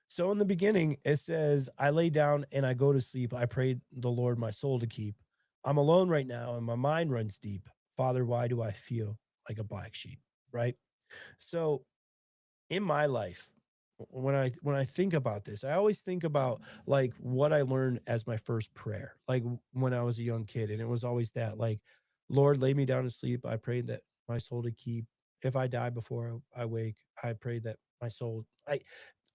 So in the beginning, it says, I lay down and I go to sleep. I prayed the Lord my soul to keep. I'm alone right now and my mind runs deep. Father, why do I feel like a black sheep? Right. So in my life, when I think about this, I always think about like what I learned as my first prayer, like when I was a young kid. And it was always that like, Lord, lay me down to sleep. I prayed that my soul to keep. If I die before I wake, I pray that my soul, I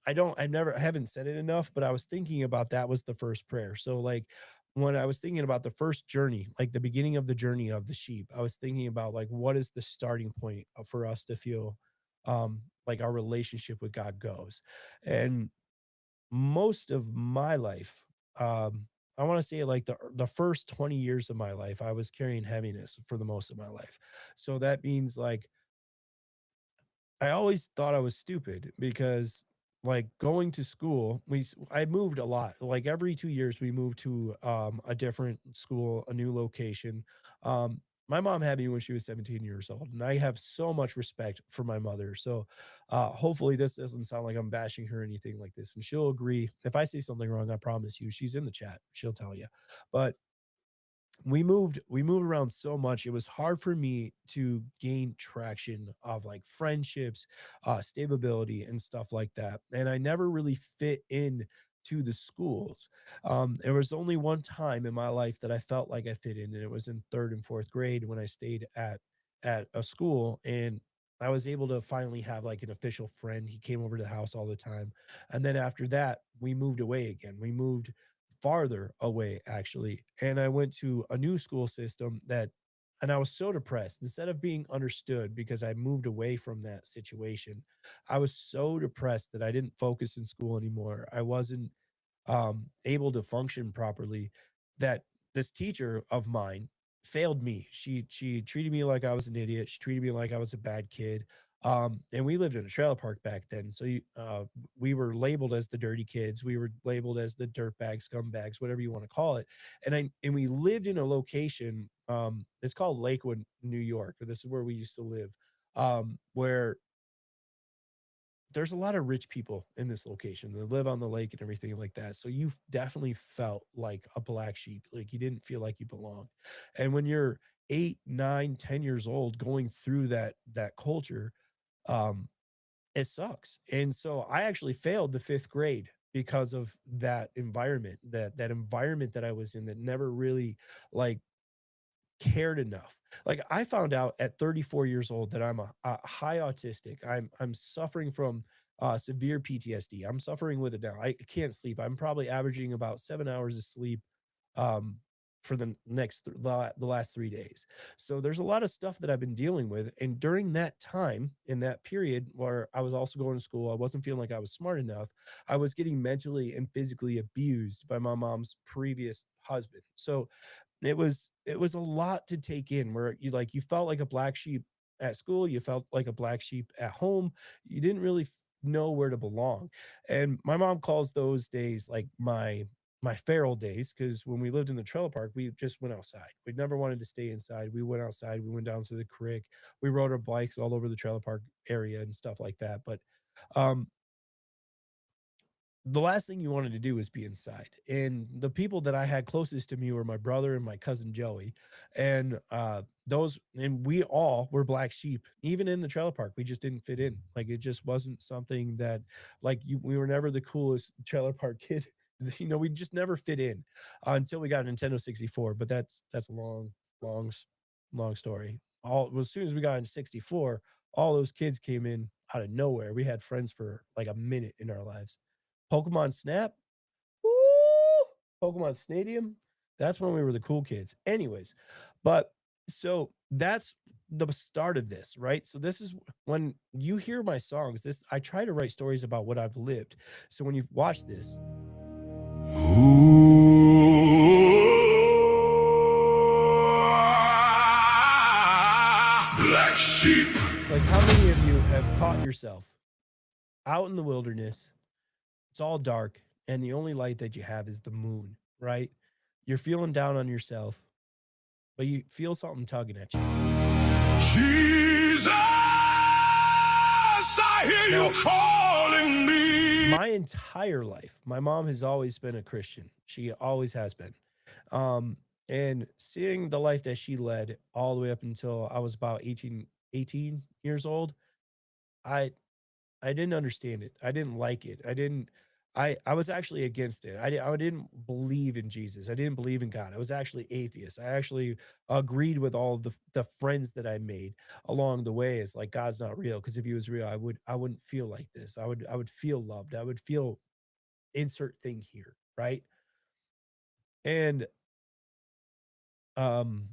haven't said it enough, but I was thinking about that was the first prayer. So like when I was thinking about the first journey, like the beginning of the journey of the sheep, I was thinking about like what is the starting point for us to feel like our relationship with God goes. And most of my life, I want to say like the first 20 years of my life, I was carrying heaviness for the most of my life. So that means like I always thought I was stupid because like going to school, I moved a lot. Like every 2 years we moved to a different school, a new location. My mom had me when she was 17 years old, and I have so much respect for my mother. So hopefully this doesn't sound like I'm bashing her or anything like this. And she'll agree. If I say something wrong, I promise you, she's in the chat. She'll tell you. But we moved around so much, it was hard for me to gain traction of like friendships, stability and stuff like that, and I never really fit in to the schools. There was only one time in my life that I felt like I fit in, and it was in third and fourth grade when I stayed at a school, and I was able to finally have like an official friend. He came over to the house all the time, and then after that we moved away again. We moved farther away actually, and I went to a new school system that, and I was so depressed. Instead of being understood because I moved away from that situation, I was so depressed that I didn't focus in school anymore. I wasn't able to function properly, that this teacher of mine failed me. She treated me like I was an idiot. She treated me like I was a bad kid. And we lived in a trailer park back then. So we were labeled as the dirty kids. We were labeled as the dirtbags, scumbags, whatever you want to call it. And we lived in a location. It's called Lakewood, New York. This is where we used to live. Where there's a lot of rich people in this location that live on the lake and everything like that. So you definitely felt like a black sheep. Like you didn't feel like you belonged. And when you're 8, 9, 10 years old going through that culture, um, it sucks. And so I actually failed the fifth grade because of that environment, that environment that I was in that never really like cared enough. Like I found out at 34 years old that I'm a high autistic. I'm suffering from severe PTSD. I'm suffering with it now. I can't sleep. I'm probably averaging about 7 hours of sleep um, for the the last 3 days. So there's a lot of stuff that I've been dealing with. And during that time, in that period where I was also going to school, I wasn't feeling like I was smart enough. I was getting mentally and physically abused by my mom's previous husband. So it was a lot to take in, where you felt like a black sheep at school, you felt like a black sheep at home. You didn't really know where to belong. And my mom calls those days like my feral days, because when we lived in the trailer park, we just went outside. We never wanted to stay inside. We went outside. We went down to the creek. We rode our bikes all over the trailer park area and stuff like that. But um, the last thing you wanted to do was be inside. And the people that I had closest to me were my brother and my cousin Joey. And we all were black sheep, even in the trailer park. We just didn't fit in. Like it just wasn't something that we were never the coolest trailer park kid. We just never fit in until we got a Nintendo 64. But that's a long, long story. All as soon as we got in 64, all those kids came in out of nowhere. We had friends for like a minute in our lives. Pokemon Snap, woo, Pokemon Stadium. That's when we were the cool kids. Anyways, but so that's the start of this, right? So this is when you hear my songs. This I try to write stories about what I've lived. So when you watch this, Black sheep. like how many of you have caught yourself out in the wilderness? It's all dark, and the only light that you have is the moon, right? You're feeling down on yourself, but you feel something tugging at you. Jesus, I hear Now, you calling me. my entire life, my mom has always been a Christian. She always has been. And seeing the life that she led all the way up until I was about 18 years old, I I didn't understand it. I didn't like it. I was actually against it. I didn't believe in Jesus. I didn't believe in God. I was actually atheist. I actually agreed with all the friends that I made along the way. It's like God's not real, because if he was real, I wouldn't feel like this. I would feel loved. I would feel insert thing here, right? And um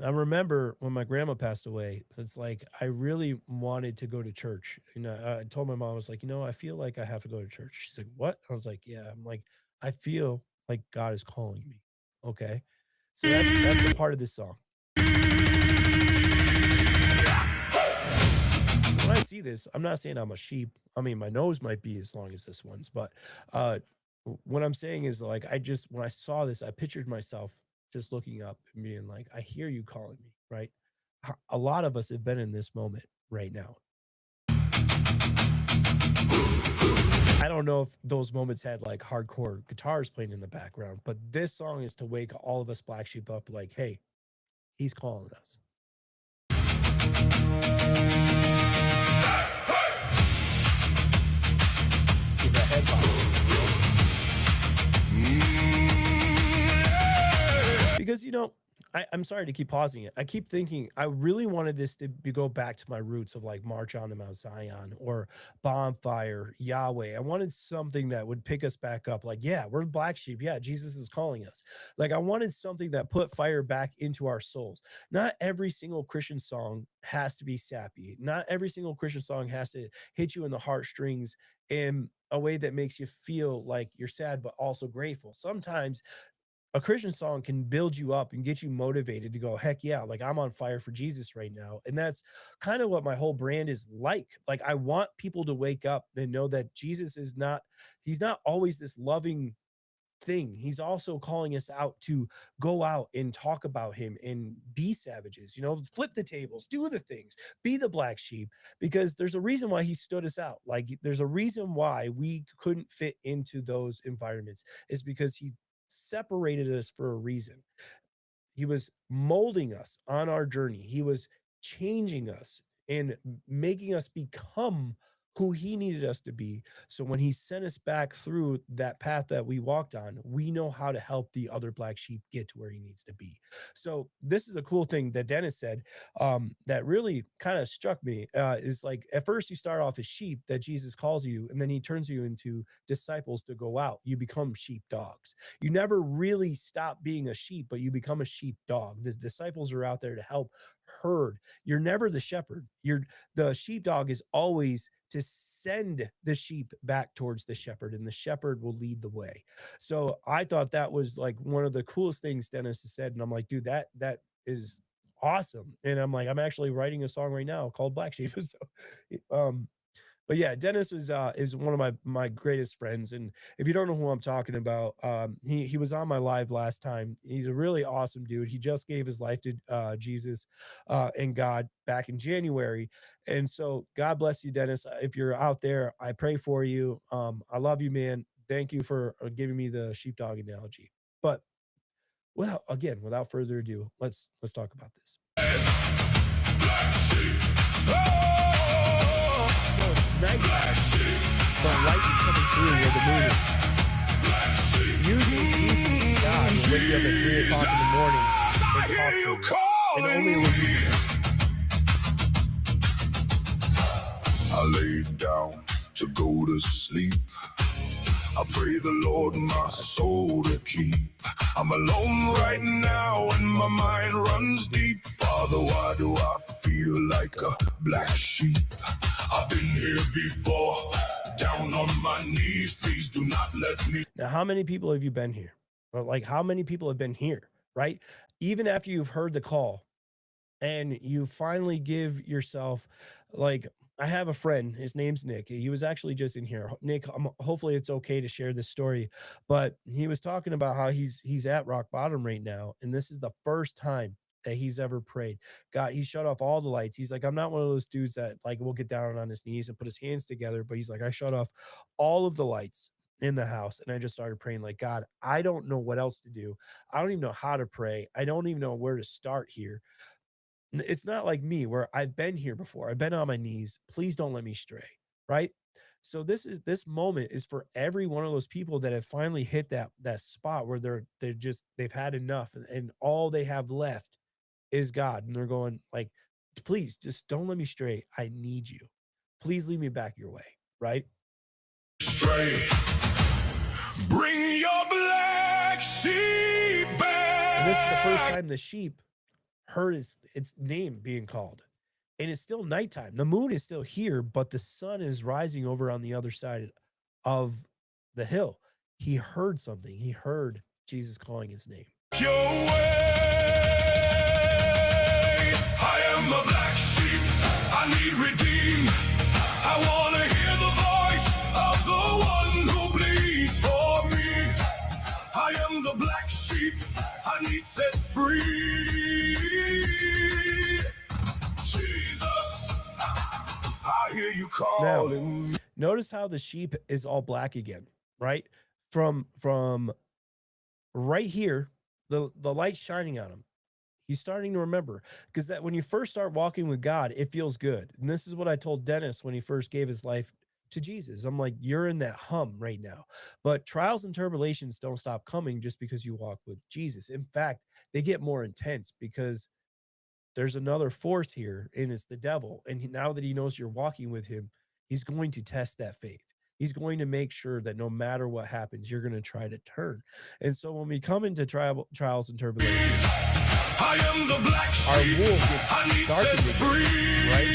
I remember when my grandma passed away, it's like I really wanted to go to church. I told my mom, I was like, I feel like I have to go to church. She's like, what? I was like, yeah. I'm like, I feel like God is calling me. Okay. So that's the part of this song. So when I see this, I'm not saying I'm a sheep. I mean, my nose might be as long as this one's, but uh what I'm saying is like when I saw this, I pictured myself just looking up and being like, I hear you calling me, right? A lot of us have been in this moment right now. I don't know if those moments had like hardcore guitars playing in the background, but this song is to wake all of us black sheep up like, hey, he's calling us. Get that head bop. Because, I'm sorry to keep pausing it. I keep thinking I really wanted this to go back to my roots of like March on to Mount Zion or Bonfire, Yahweh. I wanted something that would pick us back up. Like, yeah, we're black sheep. Yeah, Jesus is calling us. Like, I wanted something that put fire back into our souls. Not every single Christian song has to be sappy. Not every single Christian song has to hit you in the heartstrings in a way that makes you feel like you're sad, but also grateful. Sometimes a Christian song can build you up and get you motivated to go, heck yeah, like I'm on fire for Jesus right now. And that's kind of what my whole brand is like. Like I want people to wake up and know that Jesus is not, he's not always this loving thing. He's also calling us out to go out and talk about him and be savages, flip the tables, do the things, be the black sheep, because there's a reason why he stood us out. Like there's a reason why we couldn't fit into those environments is because he separated us for a reason. He was molding us on our journey. He was changing us and making us become who he needed us to be. So when he sent us back through that path that we walked on, we know how to help the other black sheep get to where he needs to be. So this is a cool thing that Dennis said that really kind of struck me is like, at first you start off as sheep that Jesus calls you, and then he turns you into disciples to go out. You become sheep dogs. You never really stop being a sheep, but you become a sheep dog. The disciples are out there to help herd. You're never the shepherd. The sheepdog is always to send the sheep back towards the shepherd, and the shepherd will lead the way. So I thought that was like one of the coolest things Dennis has said. And I'm like, dude, that is awesome. And I'm like, I'm actually writing a song right now called Black Sheep. So but yeah, Dennis is one of my greatest friends, and if you don't know who I'm talking about, he was on my live last time. He's a really awesome dude. He just gave his life to Jesus and God back in January, and so God bless you, Dennis. If you're out there, I pray for you. I love you, man. Thank you for giving me the sheepdog analogy. But without further ado, let's talk about this. So it's nighttime. The light is coming through where the moon is. Usually Jesus and God will wake you up at 3 o'clock in the morning and talk to you. And only when you I laid down to go to sleep. I pray the Lord my soul to keep. I'm alone right now and my mind runs deep. Father, why do I feel like a black sheep? I've been here before, down on my knees. Please do not let me. Now, how many people have you been here? Or like, how many people have been here, right? Even after you've heard the call and you finally give yourself, like, I have a friend, his name's Nick. He was actually just in here. Nick, hopefully it's okay to share this story, but he was talking about how he's at rock bottom right now, and this is the first time that he's ever prayed. God, he shut off all the lights. He's like, I'm not one of those dudes that like will get down on his knees and put his hands together, but he's like, I shut off all of the lights in the house and I just started praying like, God, I don't know what else to do. I don't even know how to pray. I don't even know where to start here. It's not like me where I've been here before. I've been on my knees. Please don't let me stray. Right. So this moment is for every one of those people that have finally hit that spot where they've had enough and all they have left is God. And they're going like, please just don't let me stray. I need you. Please lead me back your way. Right. Stray. Bring your black sheep back. And this is the first time the sheep heard its name being called, and it's still nighttime. The moon is still here, but the sun is rising over on the other side of the hill. he heard something. He heard Jesus calling his name. Your way. I am the black sheep. I need redeemed. I want to hear the voice of the one who bleeds for me. I am the black sheep. I need set free. Jesus, I hear you calling. Now, notice how the sheep is all black again, right? From right here, the light's shining on him. He's starting to remember, because that when you first start walking with God, it feels good. And this is what I told Dennis when he first gave his life to Jesus. I'm like, you're in that hum right now. But trials and tribulations don't stop coming just because you walk with Jesus. In fact, they get more intense because there's another force here, and it's the devil. And now that he knows you're walking with him, he's going to test that faith. He's going to make sure that no matter what happens, you're going to try to turn. And so when we come into trials and tribulations, I am the black sheep. our wool gets darkened again, right?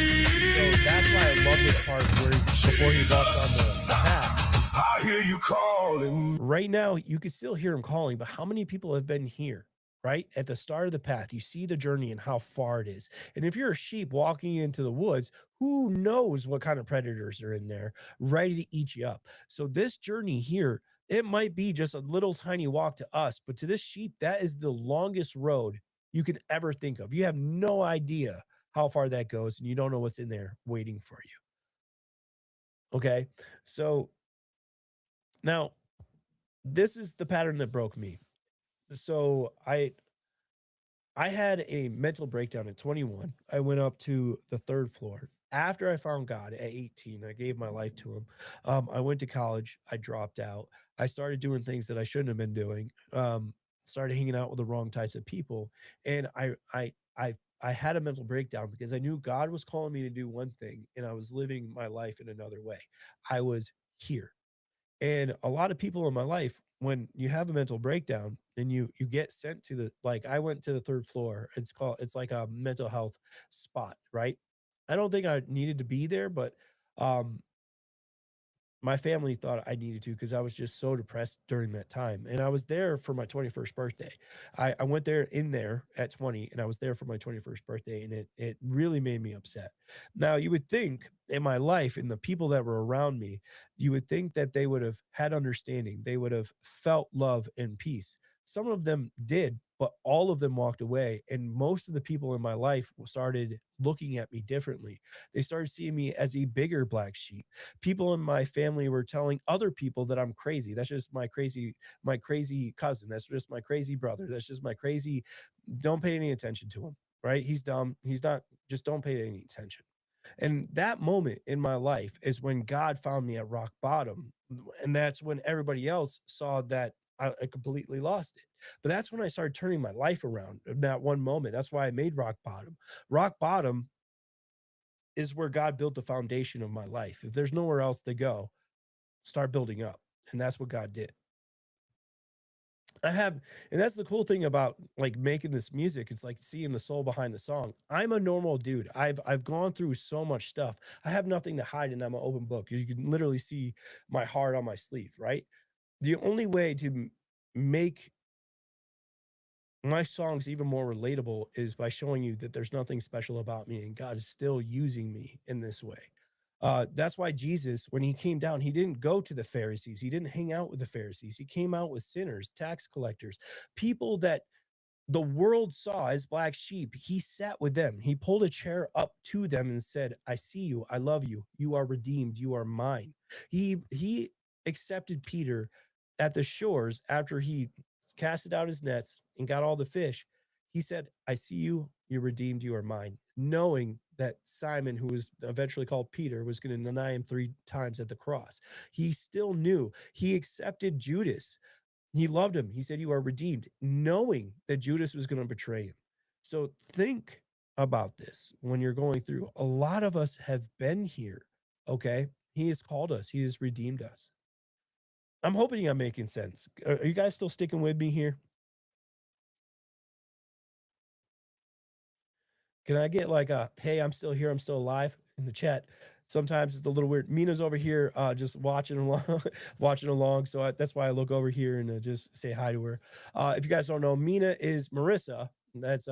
So that's why I love this part where before he walks on the path. I hear you calling. Right now, you can still hear him calling, but how many people have been here, right? At the start of the path, you see the journey and how far it is. And if you're a sheep walking into the woods, who knows what kind of predators are in there ready to eat you up. So this journey here, it might be just a little tiny walk to us, but to this sheep, that is the longest road you can ever think of. You have no idea how far that goes, and you don't know what's in there waiting for you. Okay. So now this is the pattern that broke me. So I had a mental breakdown at 21. I went up to the 3rd floor. After I found God at 18, I gave my life to him. I went to college. I dropped out. I started doing things that I shouldn't have been doing. Started hanging out with the wrong types of people. And I had a mental breakdown because I knew God was calling me to do one thing, and I was living my life in another way. I was here. And a lot of people in my life, when you have a mental breakdown and you get sent to the, like, I went to the 3rd floor. It's like a mental health spot, right? I don't think I needed to be there, but um my family thought I needed to because I was just so depressed during that time. And I was there for my 21st birthday. I went there at 20, and I was there for my 21st birthday, and it really made me upset. Now, you would think in my life and the people that were around me, you would think that they would have had understanding. They would have felt love and peace. Some of them did, but all of them walked away. And most of the people in my life started looking at me differently. They started seeing me as a bigger black sheep. People in my family were telling other people that I'm crazy. That's just my crazy cousin. That's just my crazy brother. That's just my crazy. Don't pay any attention to him, right? He's dumb. He's not, just don't pay any attention. And that moment in my life is when God found me at rock bottom. And that's when everybody else saw that I completely lost it. But that's when I started turning my life around in that one moment. That's why I made rock bottom. Rock bottom is where God built the foundation of my life. If there's nowhere else to go, start building up. And that's what God did. And that's the cool thing about like making this music. It's like seeing the soul behind the song. I'm a normal dude. I've gone through so much stuff. I have nothing to hide, and I'm an open book. You can literally see my heart on my sleeve, right? The only way to make my songs even more relatable is by showing you that there's nothing special about me, and God is still using me in this way. That's why Jesus, when he came down, he didn't go to the Pharisees. He didn't hang out with the Pharisees. He came out with sinners, tax collectors, people that the world saw as black sheep. He sat with them. He pulled a chair up to them and said, I see you. I love you. You are redeemed. You are mine. He accepted Peter at the shores after he casted out his nets and got all the fish. He said, I see you. You're redeemed. You are mine. Knowing that Simon, who was eventually called Peter, was going to deny him 3 times at the cross. He still knew. He accepted Judas. He loved him. He said, you are redeemed, knowing that Judas was going to betray him. So think about this when you're going through. A lot of us have been here, okay? He has called us. He has redeemed us. I'm hoping I'm making sense. Are you guys still sticking with me here? Can I get like a, hey, I'm still here, I'm still alive in the chat? sometimes it's a little weird. Mina's over here just watching along, watching along. So that's why I look over here and just say hi to her. If you guys don't know, Mina is Marissa. That's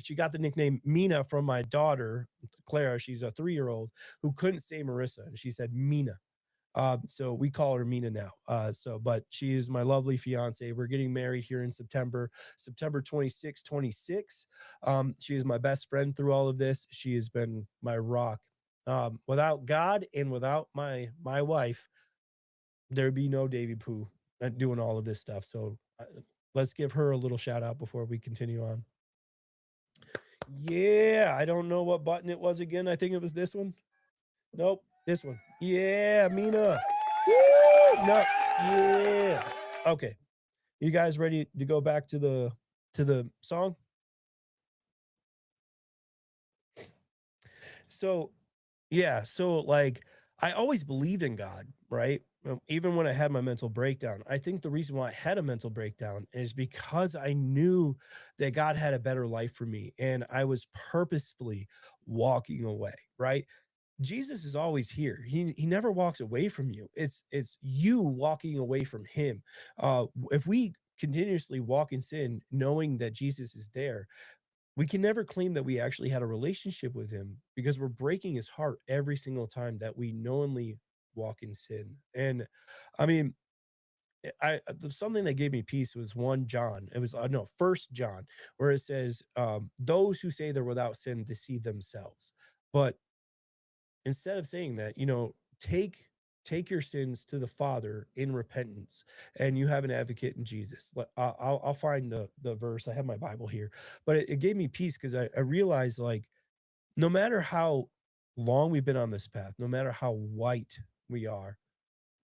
she got the nickname Mina from my daughter, Clara. She's a 3-year-old who couldn't say Marissa, and she said Mina. So we call her Mina now. But she is my lovely fiance. We're getting married here in September 26, 26. She is my best friend through all of this. She has been my rock. Without God and without my wife, there'd be no Davy Pooh doing all of this stuff. So let's give her a little shout out before we continue on. Yeah, I don't know what button it was again. I think it was this one. Nope, this one. Yeah, Mina. Woo, nuts. Yeah. Okay. You guys ready to go back to the song? So, yeah, so like I always believed in God, right? Even when I had my mental breakdown. I think the reason why I had a mental breakdown is because I knew that God had a better life for me and I was purposefully walking away, right? Jesus is always here. He never walks away from you. It's you walking away from him. If we continuously walk in sin, knowing that Jesus is there, we can never claim that we actually had a relationship with him because we're breaking his heart every single time that we knowingly walk in sin. And I mean, something that gave me peace was 1 John. It was no 1 John, where it says, those who say they're without sin deceive themselves. But instead of saying that, take your sins to the Father in repentance, and you have an advocate in Jesus. I'll find the verse. I have my Bible here, but it gave me peace because I realized, like, no matter how long we've been on this path, no matter how white we are,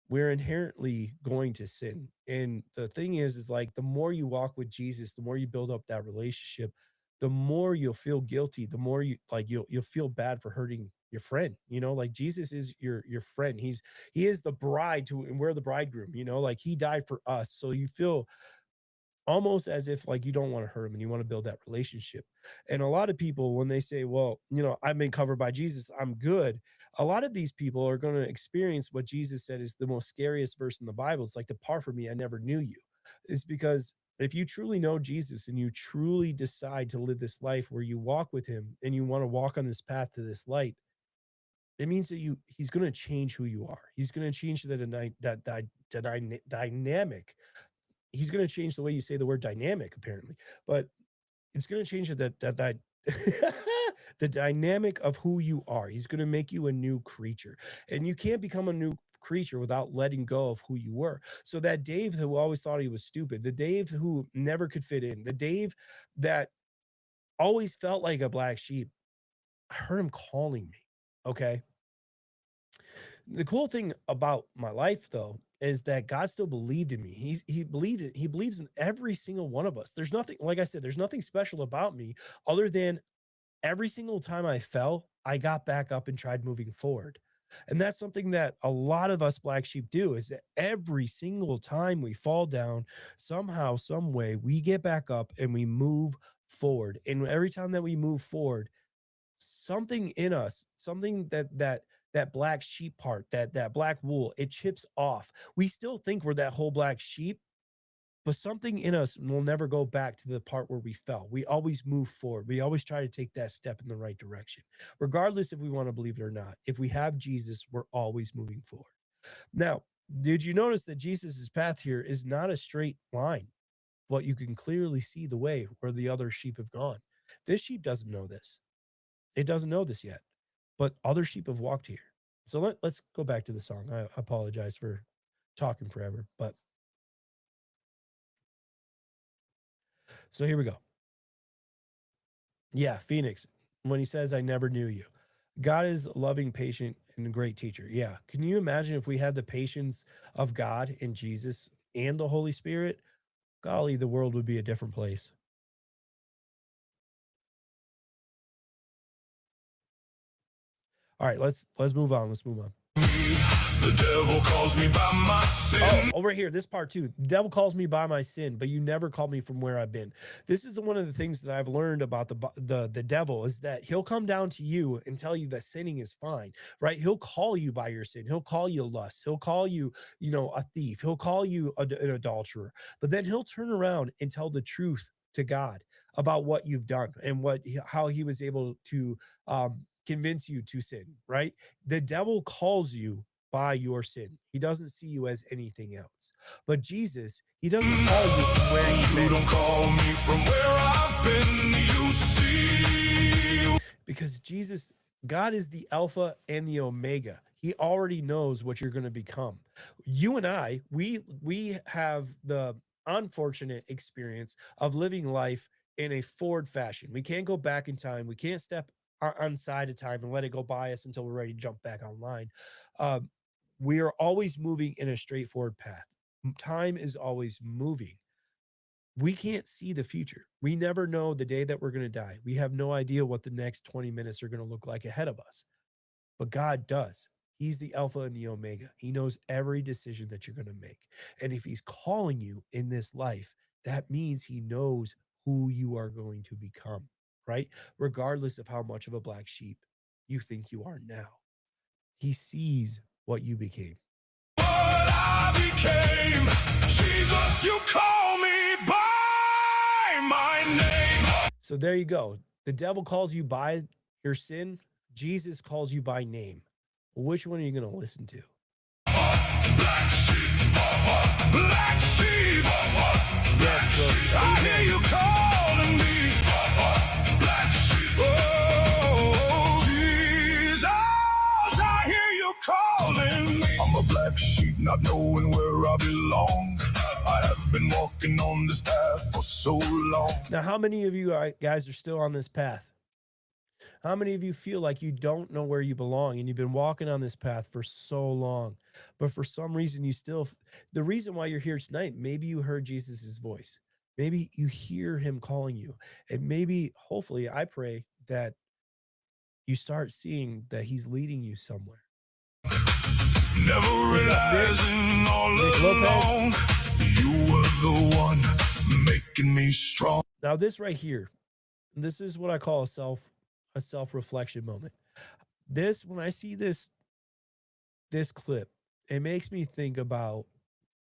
we're inherently going to sin. And the thing is like the more you walk with Jesus, the more you build up that relationship, the more you'll feel guilty, the more you'll feel bad for hurting your friend. Like Jesus is your friend. He is the bride to, and we're the bridegroom, like he died for us. So you feel almost as if like you don't want to hurt him and you want to build that relationship. And a lot of people, when they say, well, I've been covered by Jesus, I'm good, a lot of these people are going to experience what Jesus said is the most scariest verse in the Bible. It's like, depart from me, I never knew you. It's because if you truly know Jesus and you truly decide to live this life where you walk with him and you want to walk on this path to this light, it means that he's going to change who you are. He's going to change that dynamic. He's going to change the way you say the word dynamic, apparently, but it's going to change that the dynamic of who you are. He's going to make you a new creature, and you can't become a new creature without letting go of who you were. So that Dave who always thought he was stupid, the Dave who never could fit in, the Dave that always felt like a black sheep, I heard him calling me. Okay. The cool thing about my life, though, is that God still believed in me. He believed it. He believes in every single one of us. There's nothing, like I said, there's nothing special about me other than every single time I fell, I got back up and tried moving forward. And that's something that a lot of us black sheep do, is that every single time we fall down, somehow, some way, we get back up and we move forward. And every time that we move forward, something in us, something that black sheep part, that black wool, it chips off. We still think we're that whole black sheep, but something in us will never go back to the part where we fell. We always move forward. We always try to take that step in the right direction, regardless if we want to believe it or not. If we have Jesus, we're always moving forward. Now, did you notice that Jesus's path here is not a straight line, but you can clearly see the way where the other sheep have gone? This sheep doesn't know this. It doesn't know this yet, but other sheep have walked here. So let's go back to the song. I apologize for talking forever, but so here we go. Yeah, Phoenix, when he says, I never knew you. God is loving, patient, and a great teacher. Yeah. Can you imagine if we had the patience of God and Jesus and the Holy Spirit? Golly, the world would be a different place. All right, let's move on. Let's move on. The devil calls me by my sin. Oh, over here, this part too. The devil calls me by my sin, but you never call me from where I've been. This is one of the things that I've learned about the devil is that he'll come down to you and tell you that sinning is fine, right? He'll call you by your sin. He'll call you lust. He'll call you, a thief. He'll call you an adulterer. But then he'll turn around and tell the truth to God about what you've done and how he was able to convince you to sin, right? The devil calls you by your sin. He doesn't see you as anything else. But Jesus, he doesn't call you from where you've been. You don't call me from where I've been, you see. Because God is the Alpha and the Omega. He already knows what you're going to become. You and I, we have the unfortunate experience of living life in a forward fashion. We can't go back in time. We can't step on side of time and let it go by us until we're ready to jump back online. We are always moving in a straightforward path. Time is always moving. We can't see the future. We never know the day that we're going to die. We have no idea what the next 20 minutes are going to look like ahead of us. But God does. He's the Alpha and the Omega. He knows every decision that you're going to make. And if he's calling you in this life, that means he knows who you are going to become, right? Regardless of how much of a black sheep you think you are now. He sees what you became. What I became, Jesus, you call me by my name. So there you go. The devil calls you by your sin. Jesus calls you by name. Which one are you going to listen to? Black sheep, black sheep. Yes, I hear you calling me. Black sheep. Oh, Jesus, I hear you calling me. I'm a black sheep, not knowing where I belong. I have been walking on this path for so long. Now, how many of you guys are still on this path? How many of you feel like you don't know where you belong and you've been walking on this path for so long, but for some reason the reason why you're here tonight, maybe you heard Jesus's voice. Maybe you hear him calling you, and maybe, hopefully, I pray that you start seeing that he's leading you somewhere. Never realizing all along you were the one making me strong. Now, this right here, this is what I call a self-reflection moment. When I see this clip, it makes me think about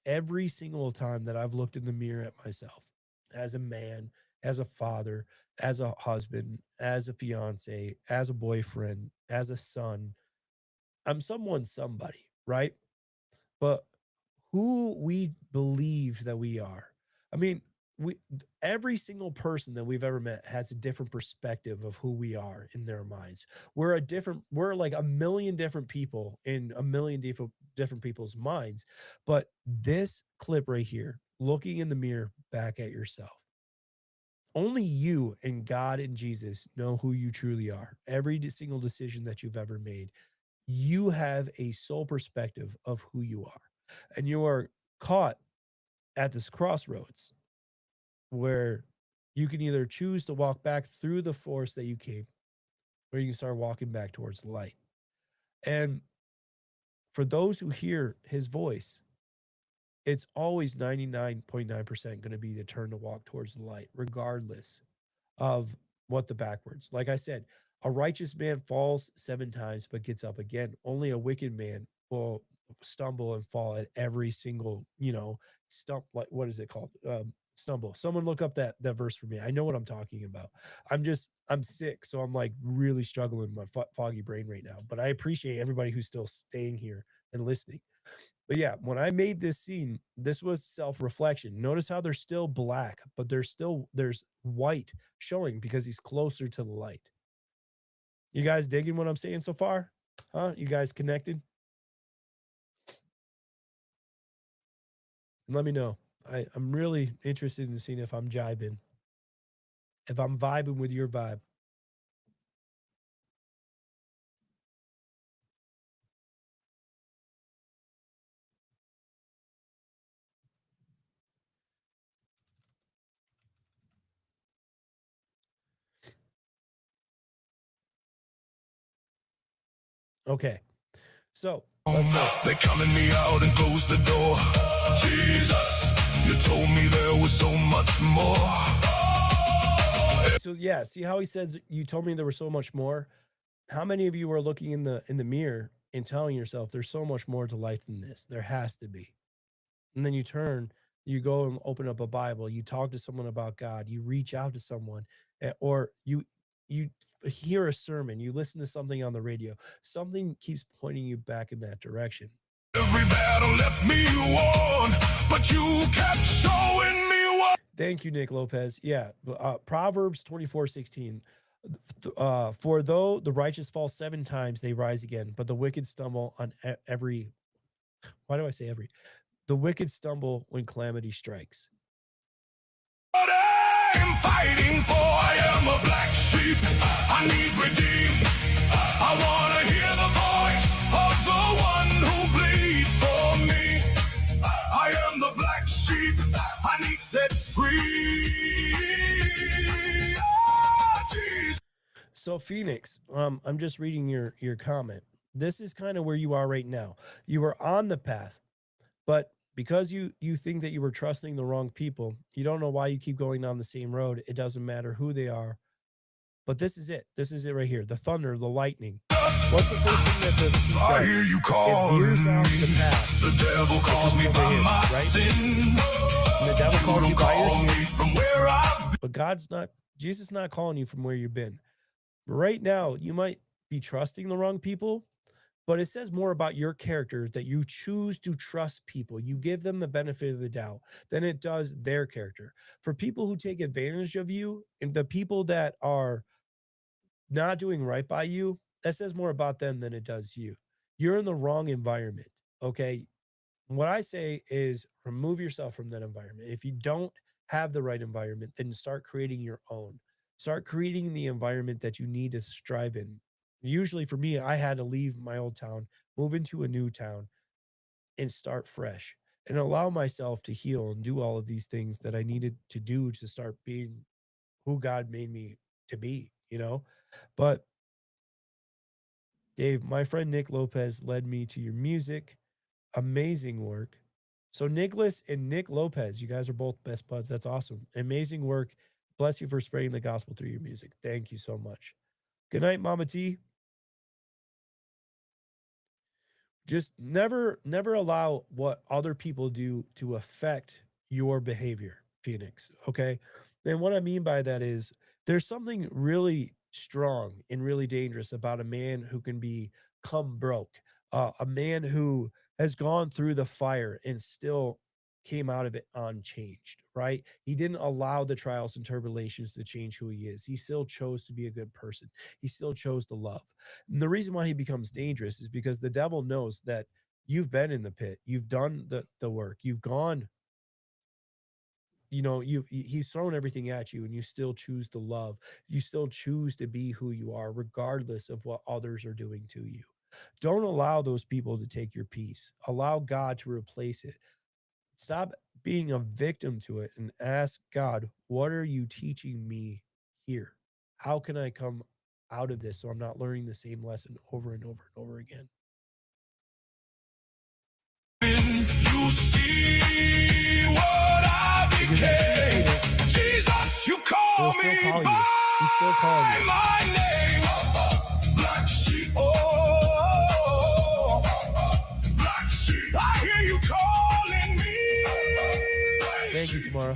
every single time that I've looked in the mirror at myself as a man, as a father, as a husband, as a fiance, as a boyfriend, as a son. I'm somebody, right? But who we believe that we are. I mean, every single person that we've ever met has a different perspective of who we are in their minds. We're like a million different people in a million different people's minds. But this clip right here, looking in the mirror back at yourself, only you and God and Jesus know who you truly are. Every single decision that you've ever made, you have a sole perspective of who you are. And you are caught at this crossroads where you can either choose to walk back through the forest that you came, or you can start walking back towards the light. And for those who hear his voice, it's always 99.9% going to be the turn to walk towards the light, regardless of what the backwards. Like I said, a righteous man falls 7 times, but gets up again. Only a wicked man will stumble and fall at every single, stump. Like, what is it called? Stumble. Someone look up that verse for me. I know what I'm talking about. I'm sick, so I'm like really struggling with my foggy brain right now. But I appreciate everybody who's still staying here and listening. But yeah, when I made this scene, this was self-reflection. Notice how they're still black, but there's white showing because he's closer to the light. You guys digging what I'm saying so far? Huh? You guys connected? Let me know. I'm really interested in seeing if I'm jibing, if I'm vibing with your vibe. Okay. So Let's go. They counted me out and closed the door. Jesus, you told me there was so much more. So yeah, see how he says you told me there was so much more? How many of you are looking in the mirror and telling yourself there's so much more to life than this? There has to be. And then you turn, you go and open up a Bible, you talk to someone about God, you reach out to someone, or you hear a sermon, you listen to something on the radio, something keeps pointing you back in that direction. Every battle left me worn, but you kept showing me what. Thank you, Nick Lopez. Yeah, Proverbs 24:16. For though the righteous fall 7 times, they rise again, but the wicked stumble on every. Why do I say every? The wicked stumble when calamity strikes. What I'm fighting for, I am a black sheep. I need redeemed. I want to hear the voice of the one who bleeds for me. I am the black sheep. I need set free. Oh, Jesus. So Phoenix, I'm just reading your comment. This is kind of where you are right now. You are on the path, but because you think that you were trusting the wrong people, you don't know why you keep going down the same road. It doesn't matter who they are. But this is it. This is it right here. The thunder, the lightning. What's the first thing that the sheep I does? hear you It calling veers out me. the path. The devil calls me Over by here, my right? sin. And the devil calls you by your Call sin. me from where I've been. But Jesus is not calling you from where you've been. But right now, you might be trusting the wrong people, but it says more about your character that you choose to trust people. You give them the benefit of the doubt than it does their character. For people who take advantage of you and the people that are not doing right by you, that says more about them than it does you. You're in the wrong environment. Okay. What I say is remove yourself from that environment. If you don't have the right environment, then start creating your own. Start creating the environment that you need to strive in. Usually for me, I had to leave my old town, move into a new town, and start fresh and allow myself to heal and do all of these things that I needed to do to start being who God made me to be, you know? But Dave, my friend Nick Lopez led me to your music. Amazing work. So Nicholas and Nick Lopez, you guys are both best buds. That's awesome. Amazing work. Bless you for spreading the gospel through your music. Thank you so much. Good night, Mama T. Just never allow what other people do to affect your behavior, Phoenix. Okay. And what I mean by that is there's something really strong and really dangerous about a man who can become broke, a man who has gone through the fire and still came out of it unchanged, right? He didn't allow the trials and tribulations to change who he is. He still chose to be a good person. He still chose to love. And the reason why he becomes dangerous is because the devil knows that you've been in the pit, you've done the work, you've gone, he's thrown everything at you and you still choose to love. You still choose to be who you are, regardless of what others are doing to you. Don't allow those people to take your peace. Allow God to replace it. Stop being a victim to it and ask God, what are you teaching me here? How can I come out of this so I'm not learning the same lesson over and over and over again? You see what I became. Jesus, you call He'll me still call you. by He's still calling you. my name. Black sheep. Oh, black sheep. I hear you calling me. Thank you, tomorrow.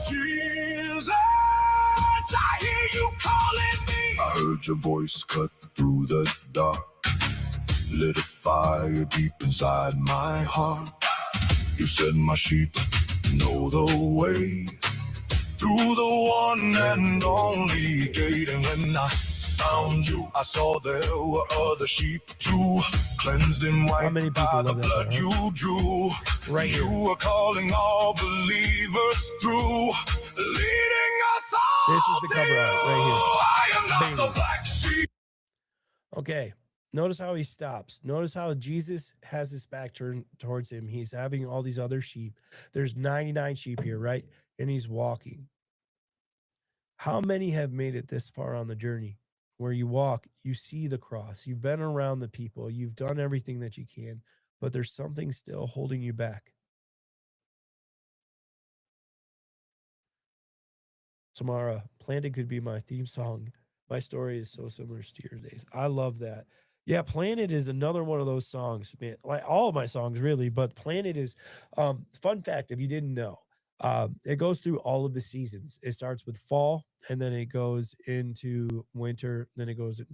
Jesus, I hear you calling me. I heard your voice cut through the dark. Lit a fire deep inside my heart. You said my sheep know the way through the one and only gate. And when I found you, I saw there were other sheep too, cleansed and How white many people by the love that blood part, huh? you drew. Right You here. were calling all believers through, leading us all. This is the cover art right here. I am not Bing. the black sheep. Okay. Notice how he stops. Notice how Jesus has his back turned towards him. He's having all these other sheep. There's 99 sheep here, right? And he's walking. How many have made it this far on the journey? where you walk, you see the cross. You've been around the people, you've done everything that you can, but there's something still holding you back. Tamara, Planted could be my theme song. My story is so similar to your days. I love that. Yeah, Planet is another one of those songs, man. Like all of my songs, really, but Planet is fun fact if you didn't know. It goes through all of the seasons. It starts with fall and then it goes into winter, then it goes in,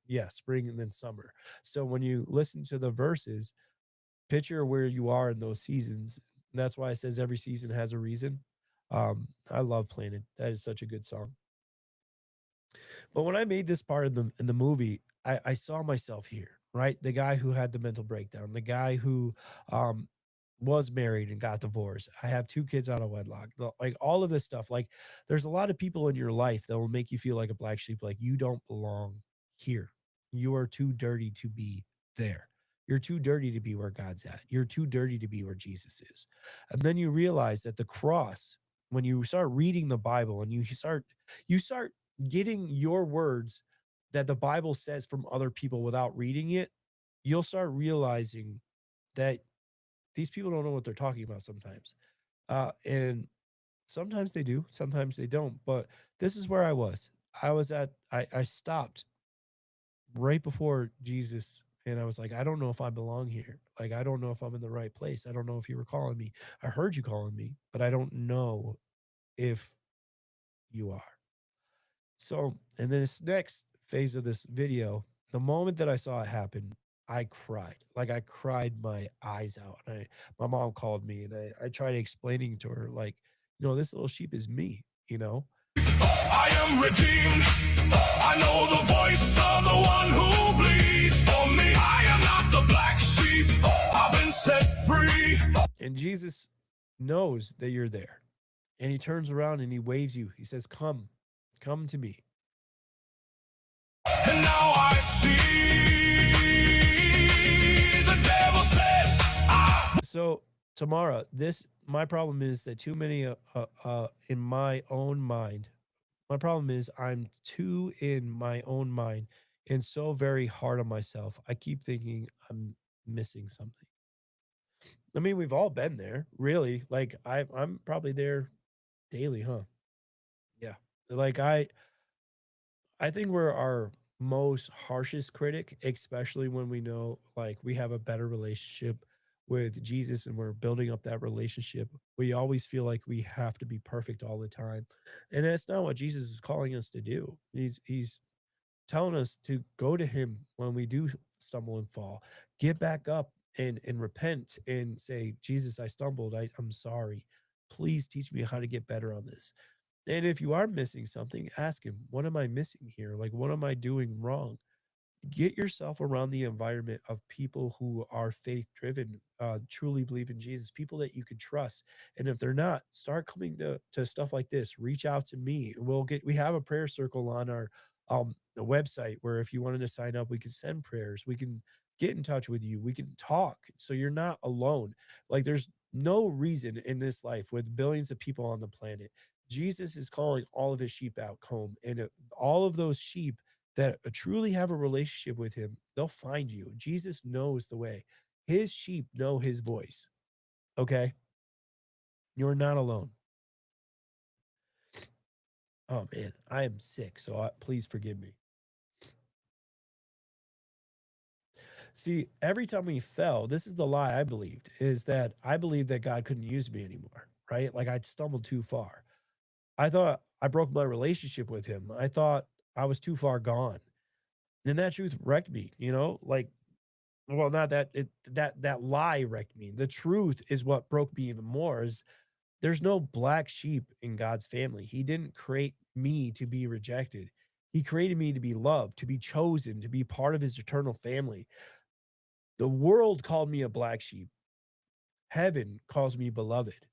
yeah, spring and then summer. So when you listen to the verses, picture where you are in those seasons. And that's why it says every season has a reason. I love Planet. That is such a good song. But when I made this part in the movie, I saw myself here, right? The guy who had the mental breakdown, the guy who um, was married and got divorced. I have 2 kids out of wedlock. Like all of this stuff. Like there's a lot of people in your life that will make you feel like a black sheep, like you don't belong here. You are too dirty to be there. You're too dirty to be where God's at. You're too dirty to be where Jesus is. And then you realize that the cross, when you start reading the Bible and you start getting your words that the Bible says from other people without reading it, you'll start realizing that these people don't know what they're talking about sometimes. And sometimes they do, sometimes they don't. But this is where I was. I stopped right before Jesus and I was like, I don't know if I belong here. Like, I don't know if I'm in the right place. I don't know if you were calling me. I heard you calling me, but I don't know if you are. So, and then this next phase of this video, the moment that I saw it happen, I cried. Like I cried my eyes out. And my mom called me and I tried explaining to her, like, this little sheep is me. I am redeemed. I know the voice of the one who bleeds for me. I am not the black sheep. I've been set free. And Jesus knows that you're there. And he turns around and he waves you. He says, come to me. And now I see the devil said, So, Tamara, my problem is that too many in my own mind. My problem is I'm too in my own mind and so very hard on myself. I keep thinking I'm missing something. I mean, we've all been there, really. Like I'm probably there daily, huh? Yeah. Like I think we're our most harshest critic, especially when we know like we have a better relationship with Jesus and we're building up that relationship. We always feel like we have to be perfect all the time. And that's not what Jesus is calling us to do. He's telling us to go to him when we do stumble and fall, get back up and repent and say, Jesus, I stumbled. I'm sorry. Please teach me how to get better on this. And if you are missing something, ask him, what am I missing here? Like, what am I doing wrong? Get yourself around the environment of people who are faith driven, truly believe in Jesus, people that you can trust. And if they're not, start coming to stuff like this. Reach out to me. We have a prayer circle on our the website where if you wanted to sign up, we can send prayers. We can get in touch with you. We can talk. So you're not alone. Like there's no reason in this life with billions of people on the planet. Jesus is calling all of his sheep out home. And all of those sheep that truly have a relationship with him, they'll find you. Jesus knows the way. His sheep know his voice. Okay? You're not alone. Oh man, I am sick, so please forgive me. See, every time we fell, this is the lie I believed, is that I believed that God couldn't use me anymore, right? Like I'd stumbled too far. I thought I broke my relationship with him. I thought I was too far gone. And that truth wrecked me, like well, not that that lie wrecked me. The truth is what broke me even more is there's no black sheep in God's family. He didn't create me to be rejected. He created me to be loved, to be chosen, to be part of his eternal family. The world called me a black sheep. Heaven calls me beloved.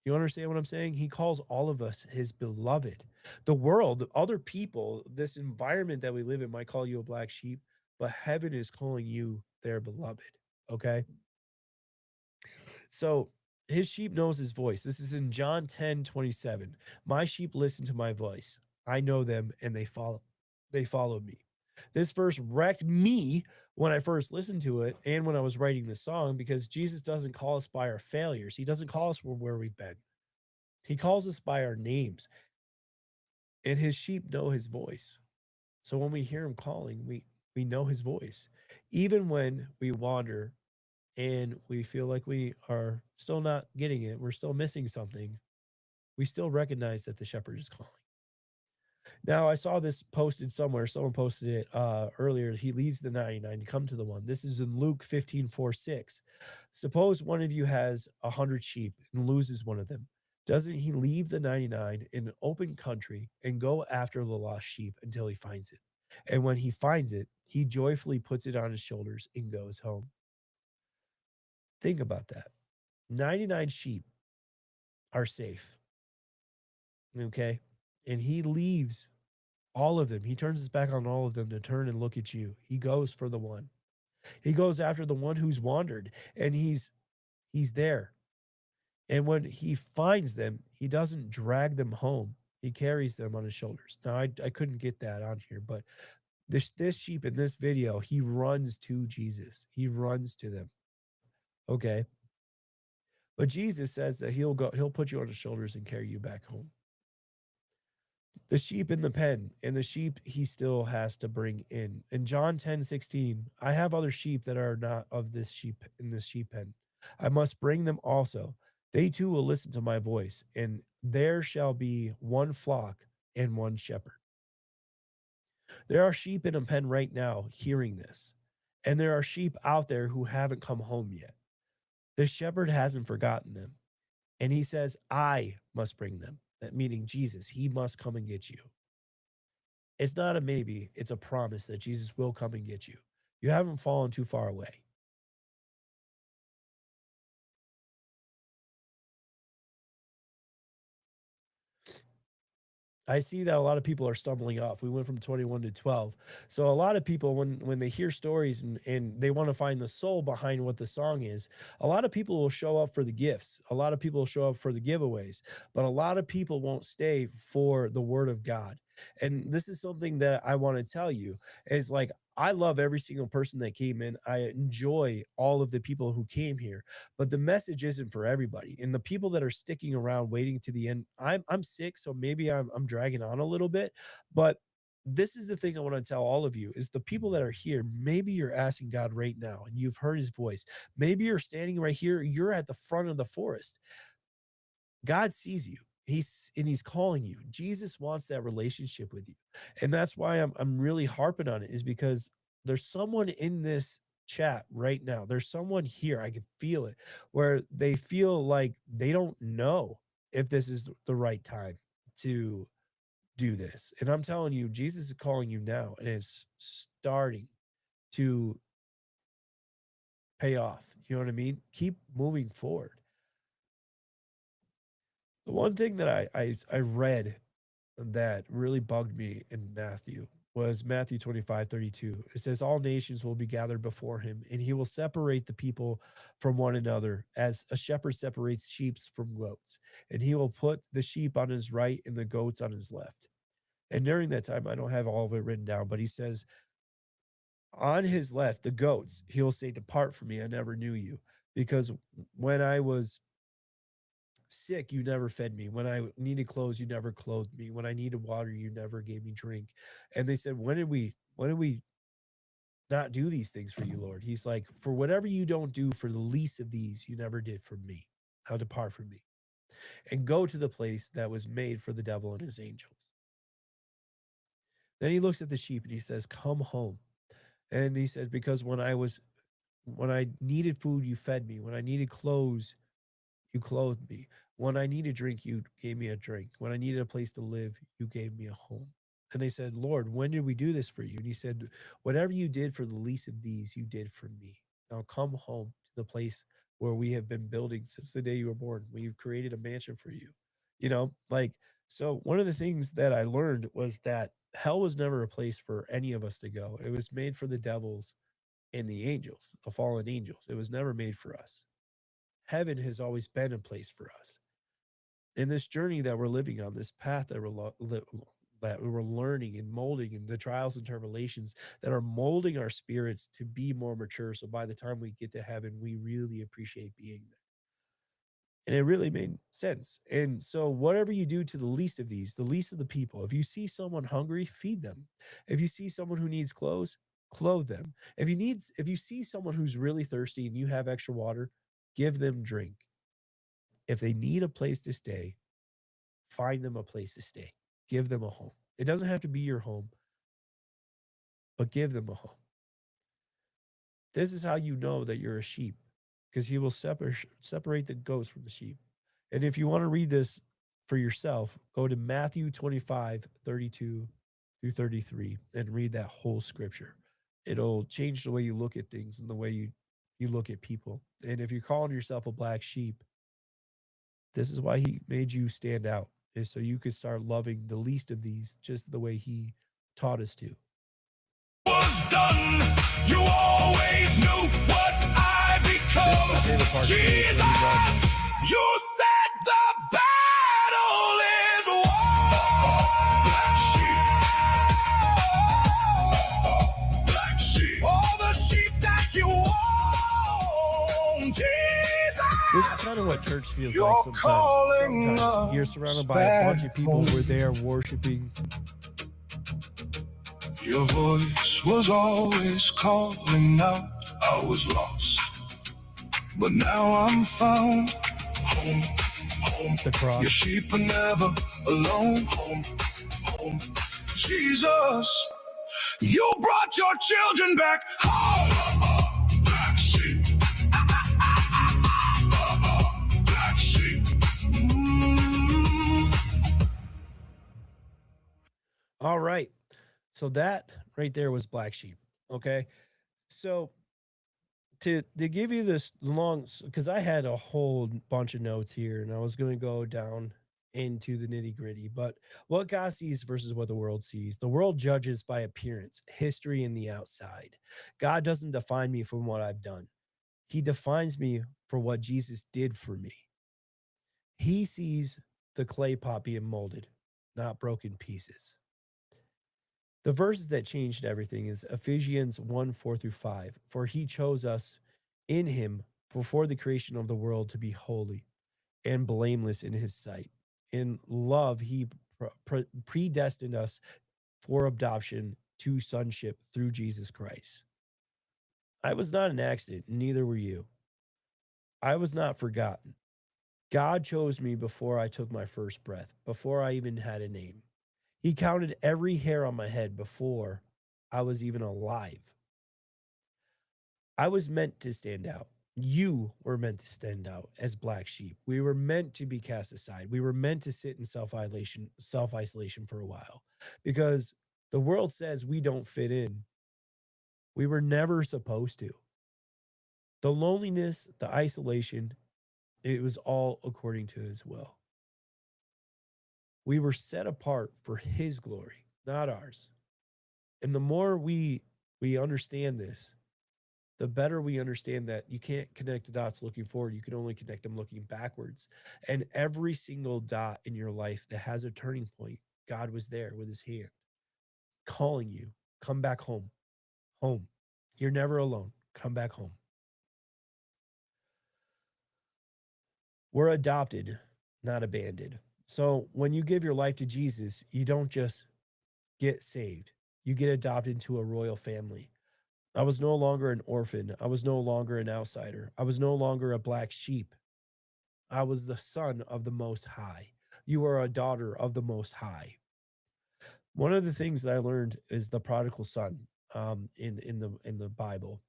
You understand what I'm saying? He calls all of us his beloved. The world, other people, this environment that we live in might call you a black sheep, but heaven is calling you their beloved. Okay. So his sheep knows his voice. This is in John 10:27. My sheep listen to my voice. I know them and they follow. they followed me. This verse wrecked me when I first listened to it and when I was writing the song, because Jesus doesn't call us by our failures. He doesn't call us where we've been. He calls us by our names, and his sheep know his voice. So when we hear him calling, we know his voice. Even when we wander and we feel like we are still not getting it, we're still missing something, we still recognize that the shepherd is calling. Now, I saw this posted somewhere. Someone posted it earlier. He leaves the 99 to come to the one. This is in Luke 15:4-6. Suppose one of you has 100 sheep and loses one of them. Doesn't he leave the 99 in an open country and go after the lost sheep until he finds it? And when he finds it, he joyfully puts it on his shoulders and goes home. Think about that. 99 sheep are safe. Okay. And he leaves all of them. He turns his back on all of them to turn and look at you. He goes for the one. He goes after the one who's wandered, and he's there. And when he finds them, he doesn't drag them home. He carries them on his shoulders. Now, I couldn't get that on here, but this sheep in this video, he runs to Jesus. He runs to them. Okay. But Jesus says that he'll put you on his shoulders and carry you back home. The sheep in the pen, and the sheep he still has to bring in. In John 10:16, I have other sheep that are not of this sheep in this sheep pen. I must bring them also. They too will listen to my voice, and there shall be one flock and one shepherd. There are sheep in a pen right now hearing this, and there are sheep out there who haven't come home yet. The shepherd hasn't forgotten them, and he says, I must bring them. That meaning Jesus, he must come and get you. It's not a maybe, it's a promise that Jesus will come and get you. You haven't fallen too far away. I see that a lot of people are stumbling off. We went from 21 to 12. So a lot of people, when they hear stories and they want to find the soul behind what the song is, a lot of people will show up for the gifts. A lot of people will show up for the giveaways, but a lot of people won't stay for the word of God. And this is something that I want to tell you is like, I love every single person that came in. I enjoy all of the people who came here, but the message isn't for everybody. And the people that are sticking around waiting to the end, I'm sick, so maybe I'm dragging on a little bit, but this is the thing I want to tell all of you is the people that are here, maybe you're asking God right now and you've heard his voice. Maybe you're standing right here, you're at the front of the forest. God sees you. He's calling you. Jesus wants that relationship with you. And that's why I'm really harping on it, is because there's someone in this chat right now. There's someone here. I can feel it, where they feel like they don't know if this is the right time to do this. And I'm telling you, Jesus is calling you now, and it's starting to pay off. You know what I mean? Keep moving forward. The one thing that I read that really bugged me in Matthew was Matthew 25:32. It says, all nations will be gathered before him, and he will separate the people from one another as a shepherd separates sheep from goats. And he will put the sheep on his right and the goats on his left. And during that time, I don't have all of it written down, but he says, on his left, the goats, he'll say, depart from me, I never knew you. Because when I was sick, you never fed me. When I needed clothes, you never clothed me. When I needed water, you never gave me drink. And they said, when did we not do these things for you, Lord? He's like, for whatever you don't do for the least of these, you never did for me. Now depart from me and go to the place that was made for the devil and his angels. Then he looks at the sheep and he says, come home. And he said, because when I needed food, you fed me. When I needed clothes, you clothed me. When I needed drink, you gave me a drink. When I needed a place to live, you gave me a home. And they said, Lord, when did we do this for you? And he said, whatever you did for the least of these, you did for me. Now come home to the place where we have been building since the day you were born. We've created a mansion for you. So one of the things that I learned was that hell was never a place for any of us to go. It was made for the devils and the angels, the fallen angels. It was never made for us. Heaven has always been a place for us. In this journey that we're living on, this path that we're that we're learning and molding, and the trials and tribulations that are molding our spirits to be more mature. So by the time we get to heaven, we really appreciate being there. And it really made sense. And so, whatever you do to the least of these, the least of the people, if you see someone hungry, feed them. If you see someone who needs clothes, clothe them. If you see someone who's really thirsty and you have extra water, give them drink. If they need a place to stay, find them a place to stay. Give them a home. It doesn't have to be your home, but give them a home. This is how you know that you're a sheep, because he will separate the goats from the sheep. And if you want to read this for yourself, go to Matthew 25:32 through 33 and read that whole scripture. It'll change the way you look at things and the way you look at people. And if you're calling yourself a black sheep, this is why he made you stand out, is so you could start loving the least of these just the way he taught us to. Was done. You always knew what I become. Jesus, you said the battle is won. Black sheep. All the sheep that you own. Jesus. This is kind of what church feels like sometimes. You're surrounded by a bunch of people where they are worshiping. Your voice was always calling out. I was lost, but now I'm found. Home, home. The cross. Your sheep are never alone. Home, home. Jesus, you brought your children back home. Black sheep. Black sheep. All right. So that right there was black sheep. Okay. So to give you this long, because I had a whole bunch of notes here and I was going to go down into the nitty gritty, but what God sees versus what the world sees. The world judges by appearance, history, and the outside. God doesn't define me from what I've done. He defines me for what Jesus did for me. He sees the clay pot being molded, not broken pieces. The verses that changed everything is Ephesians 1:4-5. For he chose us in him before the creation of the world to be holy and blameless in his sight. In love, he predestined us for adoption to sonship through Jesus Christ. I was not an accident, neither were you. I was not forgotten. God chose me before I took my first breath, before I even had a name. He counted every hair on my head before I was even alive. I was meant to stand out. You were meant to stand out as black sheep. We were meant to be cast aside. We were meant to sit in self-isolation for a while, because the world says we don't fit in. We were never supposed to. The loneliness, the isolation, it was all according to his will. We were set apart for his glory, not ours. And the more we understand this, the better we understand that you can't connect the dots looking forward. You can only connect them looking backwards. And every single dot in your life that has a turning point, God was there with his hand, calling you, come back home. Home. You're never alone. Come back home. We're adopted, not abandoned. So when you give your life to Jesus, you don't just get saved. You get adopted into a royal family. I was no longer an orphan. I was no longer an outsider. I was no longer a black sheep. I was the son of the Most High. You are a daughter of the Most High. One of the things that I learned is the prodigal son in the Bible.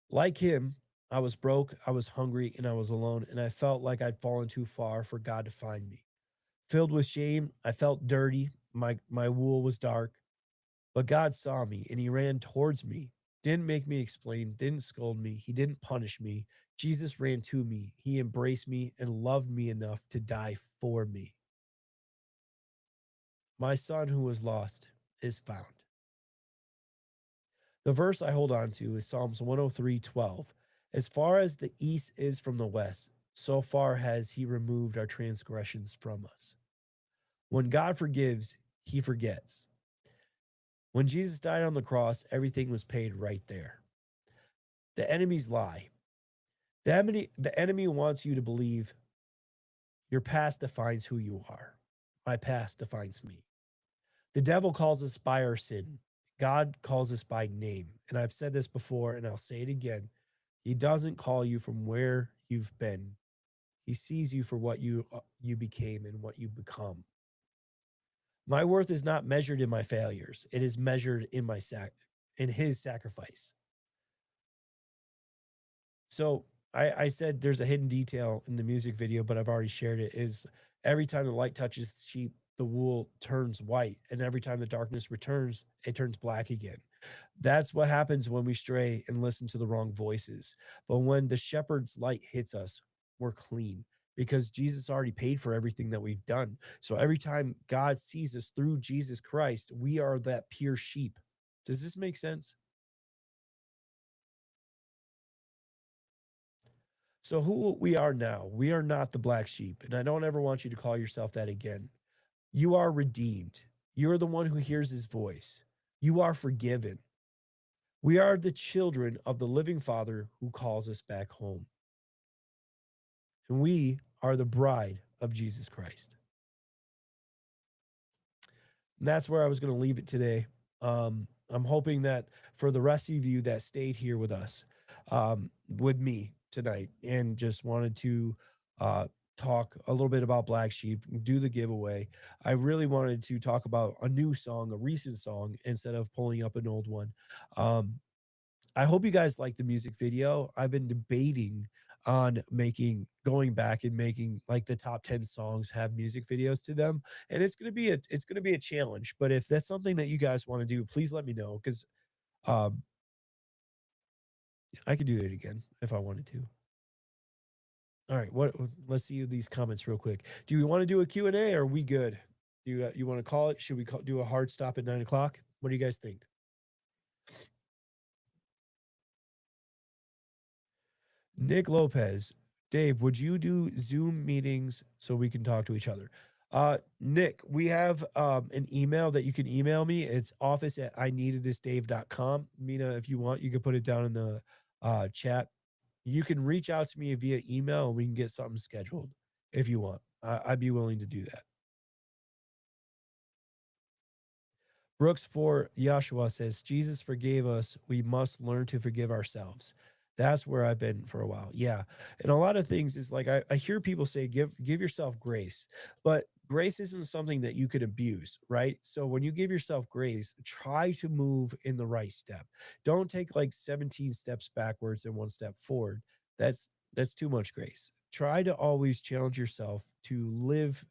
Like him, I was broke, I was hungry, and I was alone, and I felt like I'd fallen too far for God to find me. Filled with shame, I felt dirty. My wool was dark. But God saw me, and he ran towards me. Didn't make me explain, didn't scold me. He didn't punish me. Jesus ran to me. He embraced me and loved me enough to die for me. My son who was lost is found. The verse I hold on to is Psalms 103:12. As far as the east is from the west, so far has he removed our transgressions from us. When God forgives, he forgets. When Jesus died on the cross, everything was paid right there. The enemies lie. The enemy wants you to believe your past defines who you are. My past defines me. The devil calls us by our sin. God calls us by name. And I've said this before and I'll say it again. He doesn't call you from where you've been. He sees you for what you became and what you become. My worth is not measured in my failures. It is measured in in his sacrifice. So I said there's a hidden detail in the music video, but I've already shared it. Is every time the light touches the sheep, the wool turns white, and every time the darkness returns, it turns black again. That's what happens when we stray and listen to the wrong voices. But when the shepherd's light hits us, we're clean because Jesus already paid for everything that we've done. So every time God sees us through Jesus Christ, we are that pure sheep. Does this make sense? So who we are now, we are not the black sheep. And I don't ever want you to call yourself that again. You are redeemed. You're the one who hears his voice. You are forgiven. We are the children of the living Father who calls us back home. And we are the bride of Jesus Christ. And that's where I was going to leave it today. I'm hoping that for the rest of you that stayed here with us, with me tonight, and just wanted to talk a little bit about Black Sheep, do the giveaway. I really wanted to talk about a new song, a recent song, instead of pulling up an old one. I hope you guys like the music video. I've been debating on going back and making like the top 10 songs have music videos to them. And it's gonna be a challenge. But if that's something that you guys want to do, please let me know. Because um I could do it again if I wanted to. All right, let's see these comments real quick. Do we want to do a Q&A or are we good? Do you want to call it? Should we do a hard stop at 9 o'clock? What do you guys think? Nick Lopez, Dave, would you do Zoom meetings so we can talk to each other? Nick, we have an email that you can email me. It's office@ineededthisdave.com. Mina, if you want, you can put it down in the chat. You can reach out to me via email and we can get something scheduled if you want. I'd be willing to do that. Brooks for Yahshua says, Jesus forgave us. We must learn to forgive ourselves. That's where I've been for a while. Yeah. And a lot of things is like I hear people say, give yourself grace, but grace isn't something that you could abuse, right? So when you give yourself grace, try to move in the right step. Don't take like 17 steps backwards and one step forward. That's too much grace. Try to always challenge yourself to live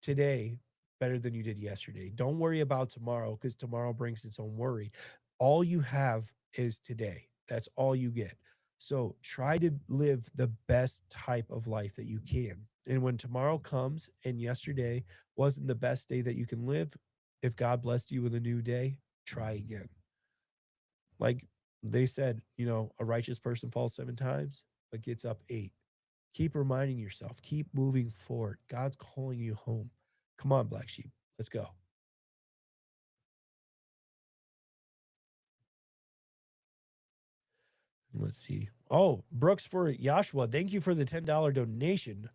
today better than you did yesterday. Don't worry about tomorrow because tomorrow brings its own worry. All you have is today. That's all you get. So try to live the best type of life that you can. And when tomorrow comes and yesterday wasn't the best day that you can live, if God blessed you with a new day, try again. Like they said, a righteous person falls 7 times, but gets up 8. Keep reminding yourself, keep moving forward. God's calling you home. Come on, Black Sheep. Let's go. Let's see. Oh, Brooks for Yahshua. Thank you for the $10 donation.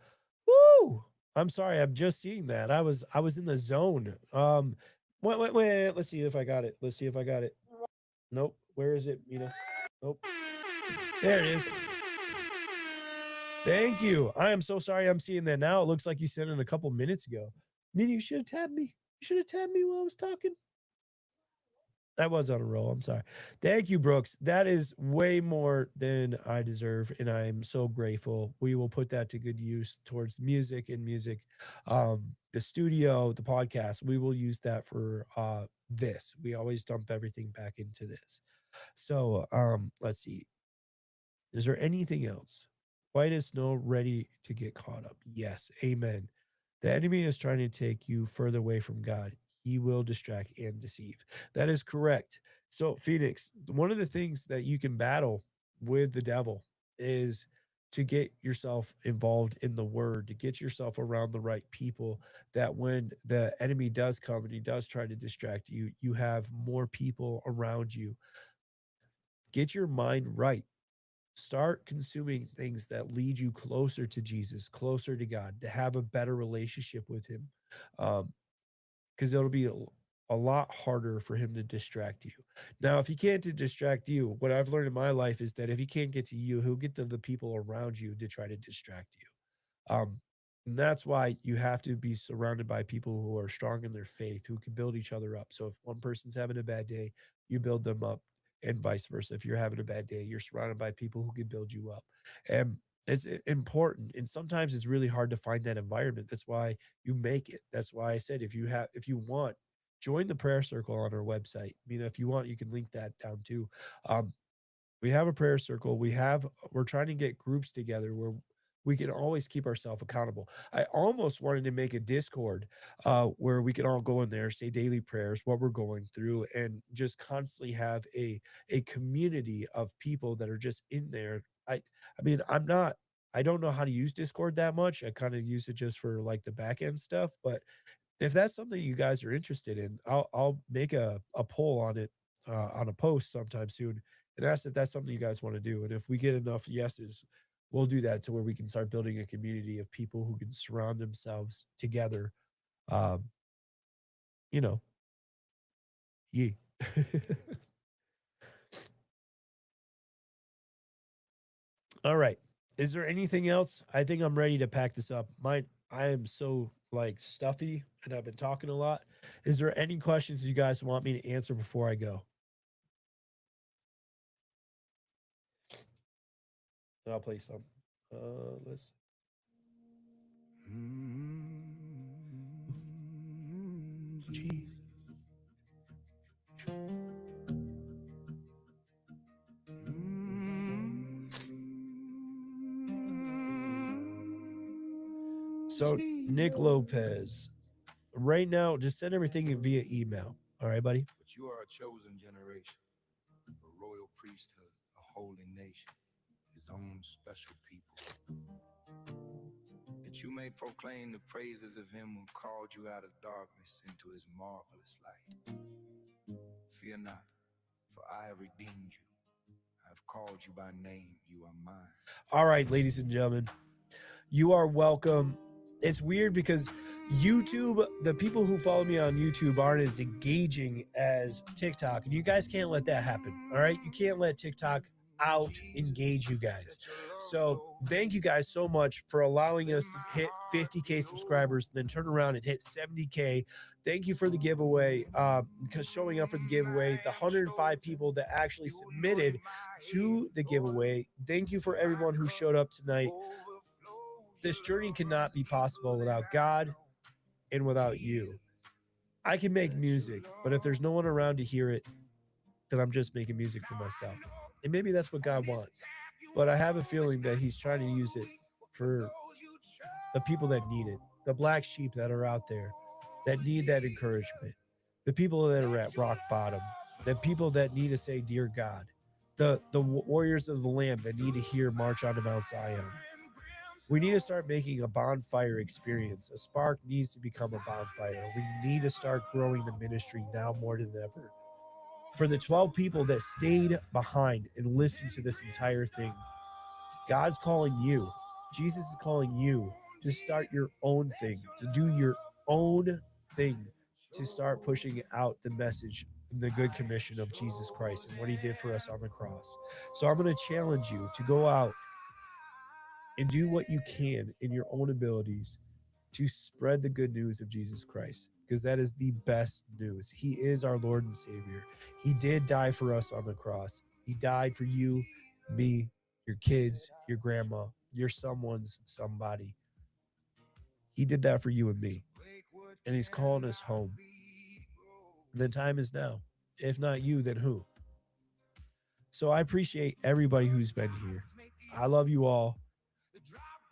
Woo! I'm sorry. I'm just seeing that. I was in the zone. Wait. Let's see if I got it. Let's see if I got it. Nope. Where is it, Mina? Nope. There it is. Thank you. I am so sorry I'm seeing that now. It looks like you sent it a couple minutes ago. You should have tabbed me. You should have tabbed me while I was talking. I was on a roll. I'm sorry. Thank you, Brooks. That is way more than I deserve, and I'm so grateful. We will put that to good use towards music and music, the studio, the podcast. We will use that for this. We always dump everything back into this. So let's see. Is there anything else? White as snow, ready to get caught up. Yes, amen. The enemy is trying to take you further away from God. He will distract and deceive. That is correct. So, Phoenix, one of the things that you can battle with the devil is to get yourself involved in the word, to get yourself around the right people, that when the enemy does come and he does try to distract you, you have more people around you. Get your mind right. Start consuming things that lead you closer to Jesus, closer to God, to have a better relationship with him. Because it'll be a lot harder for him to distract you. Now, if he can't to distract you, what I've learned in my life is that if he can't get to you, he'll get to the people around you to try to distract you. And that's why you have to be surrounded by people who are strong in their faith, who can build each other up. So if one person's having a bad day, you build them up, and vice versa. If you're having a bad day, you're surrounded by people who can build you up. And it's important. And sometimes it's really hard to find that environment. That's why you make it. That's why I said if you want, join the prayer circle on our website. If you want, you can link that down too. Um, we have a prayer circle. We're trying to get groups together where we can always keep ourselves accountable. I almost wanted to make a Discord where we can all go in there, say daily prayers, what we're going through, and just constantly have a community of people that are just in there. I mean, I don't know how to use Discord that much. I kind of use it just for like the back end stuff, but if that's something you guys are interested in, I'll make a poll on it on a post sometime soon and ask if that's something you guys want to do. And if we get enough yeses, we'll do that to where we can start building a community of people who can surround themselves together. Um, you know, yeah. All right. Is there anything else? I think I'm ready to pack this up. I am so like stuffy and I've been talking a lot. Is there any questions you guys want me to answer before I go? I'll play some. Let's. So Nick Lopez, right now, just send everything via email. All right, buddy. But you are a chosen generation, a royal priesthood, a holy nation, his own special people, that you may proclaim the praises of him who called you out of darkness into his marvelous light. Fear not, for I have redeemed you. I have called you by name. You are mine. All right, ladies and gentlemen, you are welcome. It's weird because YouTube, the people who follow me on YouTube aren't as engaging as TikTok, and you guys can't let that happen. All right, you can't let TikTok out engage you guys. So thank you guys so much for allowing us to hit 50K subscribers, then turn around and hit 70K. Thank you for the giveaway, because showing up for the giveaway, the 105 people that actually submitted to the giveaway. Thank you for everyone who showed up tonight. This journey cannot be possible without God and without you. I can make music, but if there's no one around to hear it, then I'm just making music for myself. And maybe that's what God wants. But I have a feeling that he's trying to use it for the people that need it, the black sheep that are out there that need that encouragement, the people that are at rock bottom, the people that need to say, "Dear God," the warriors of the Lamb that need to hear "March on to Mount Zion." We need to start making a bonfire experience. A spark needs to become a bonfire. We need to start growing the ministry now more than ever. For the 12 people that stayed behind and listened to this entire thing, God's calling you. Jesus is calling you to start your own thing, to do your own thing, to start pushing out the message and the good commission of Jesus Christ and what he did for us on the cross. So I'm going to challenge you to go out and do what you can in your own abilities to spread the good news of Jesus Christ, because that is the best news. He is our Lord and Savior. He did die for us on the cross. He died for you, me, your kids, your grandma, your someone's somebody. He did that for you and me. And he's calling us home. The time is now. If not you, then who? So I appreciate everybody who's been here. I love you all.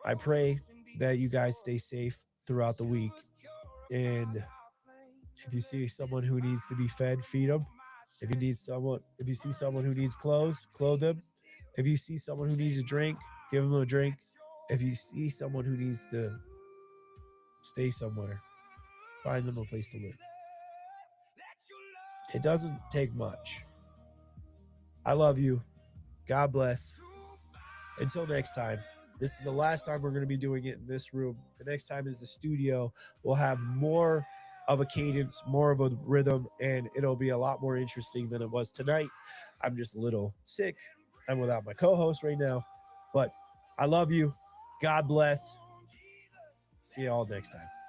I pray that you guys stay safe throughout the week. And if you see someone who needs to be fed, feed them. If you see someone who needs clothes, clothe them. If you see someone who needs a drink, give them a drink. If you see someone who needs to stay somewhere, find them a place to live. It doesn't take much. I love you. God bless. Until next time. This is the last time we're going to be doing it in this room. The next time is the studio. We'll have more of a cadence, more of a rhythm, and it'll be a lot more interesting than it was tonight. I'm just a little sick. I'm without my co-host right now. But I love you. God bless. See you all next time.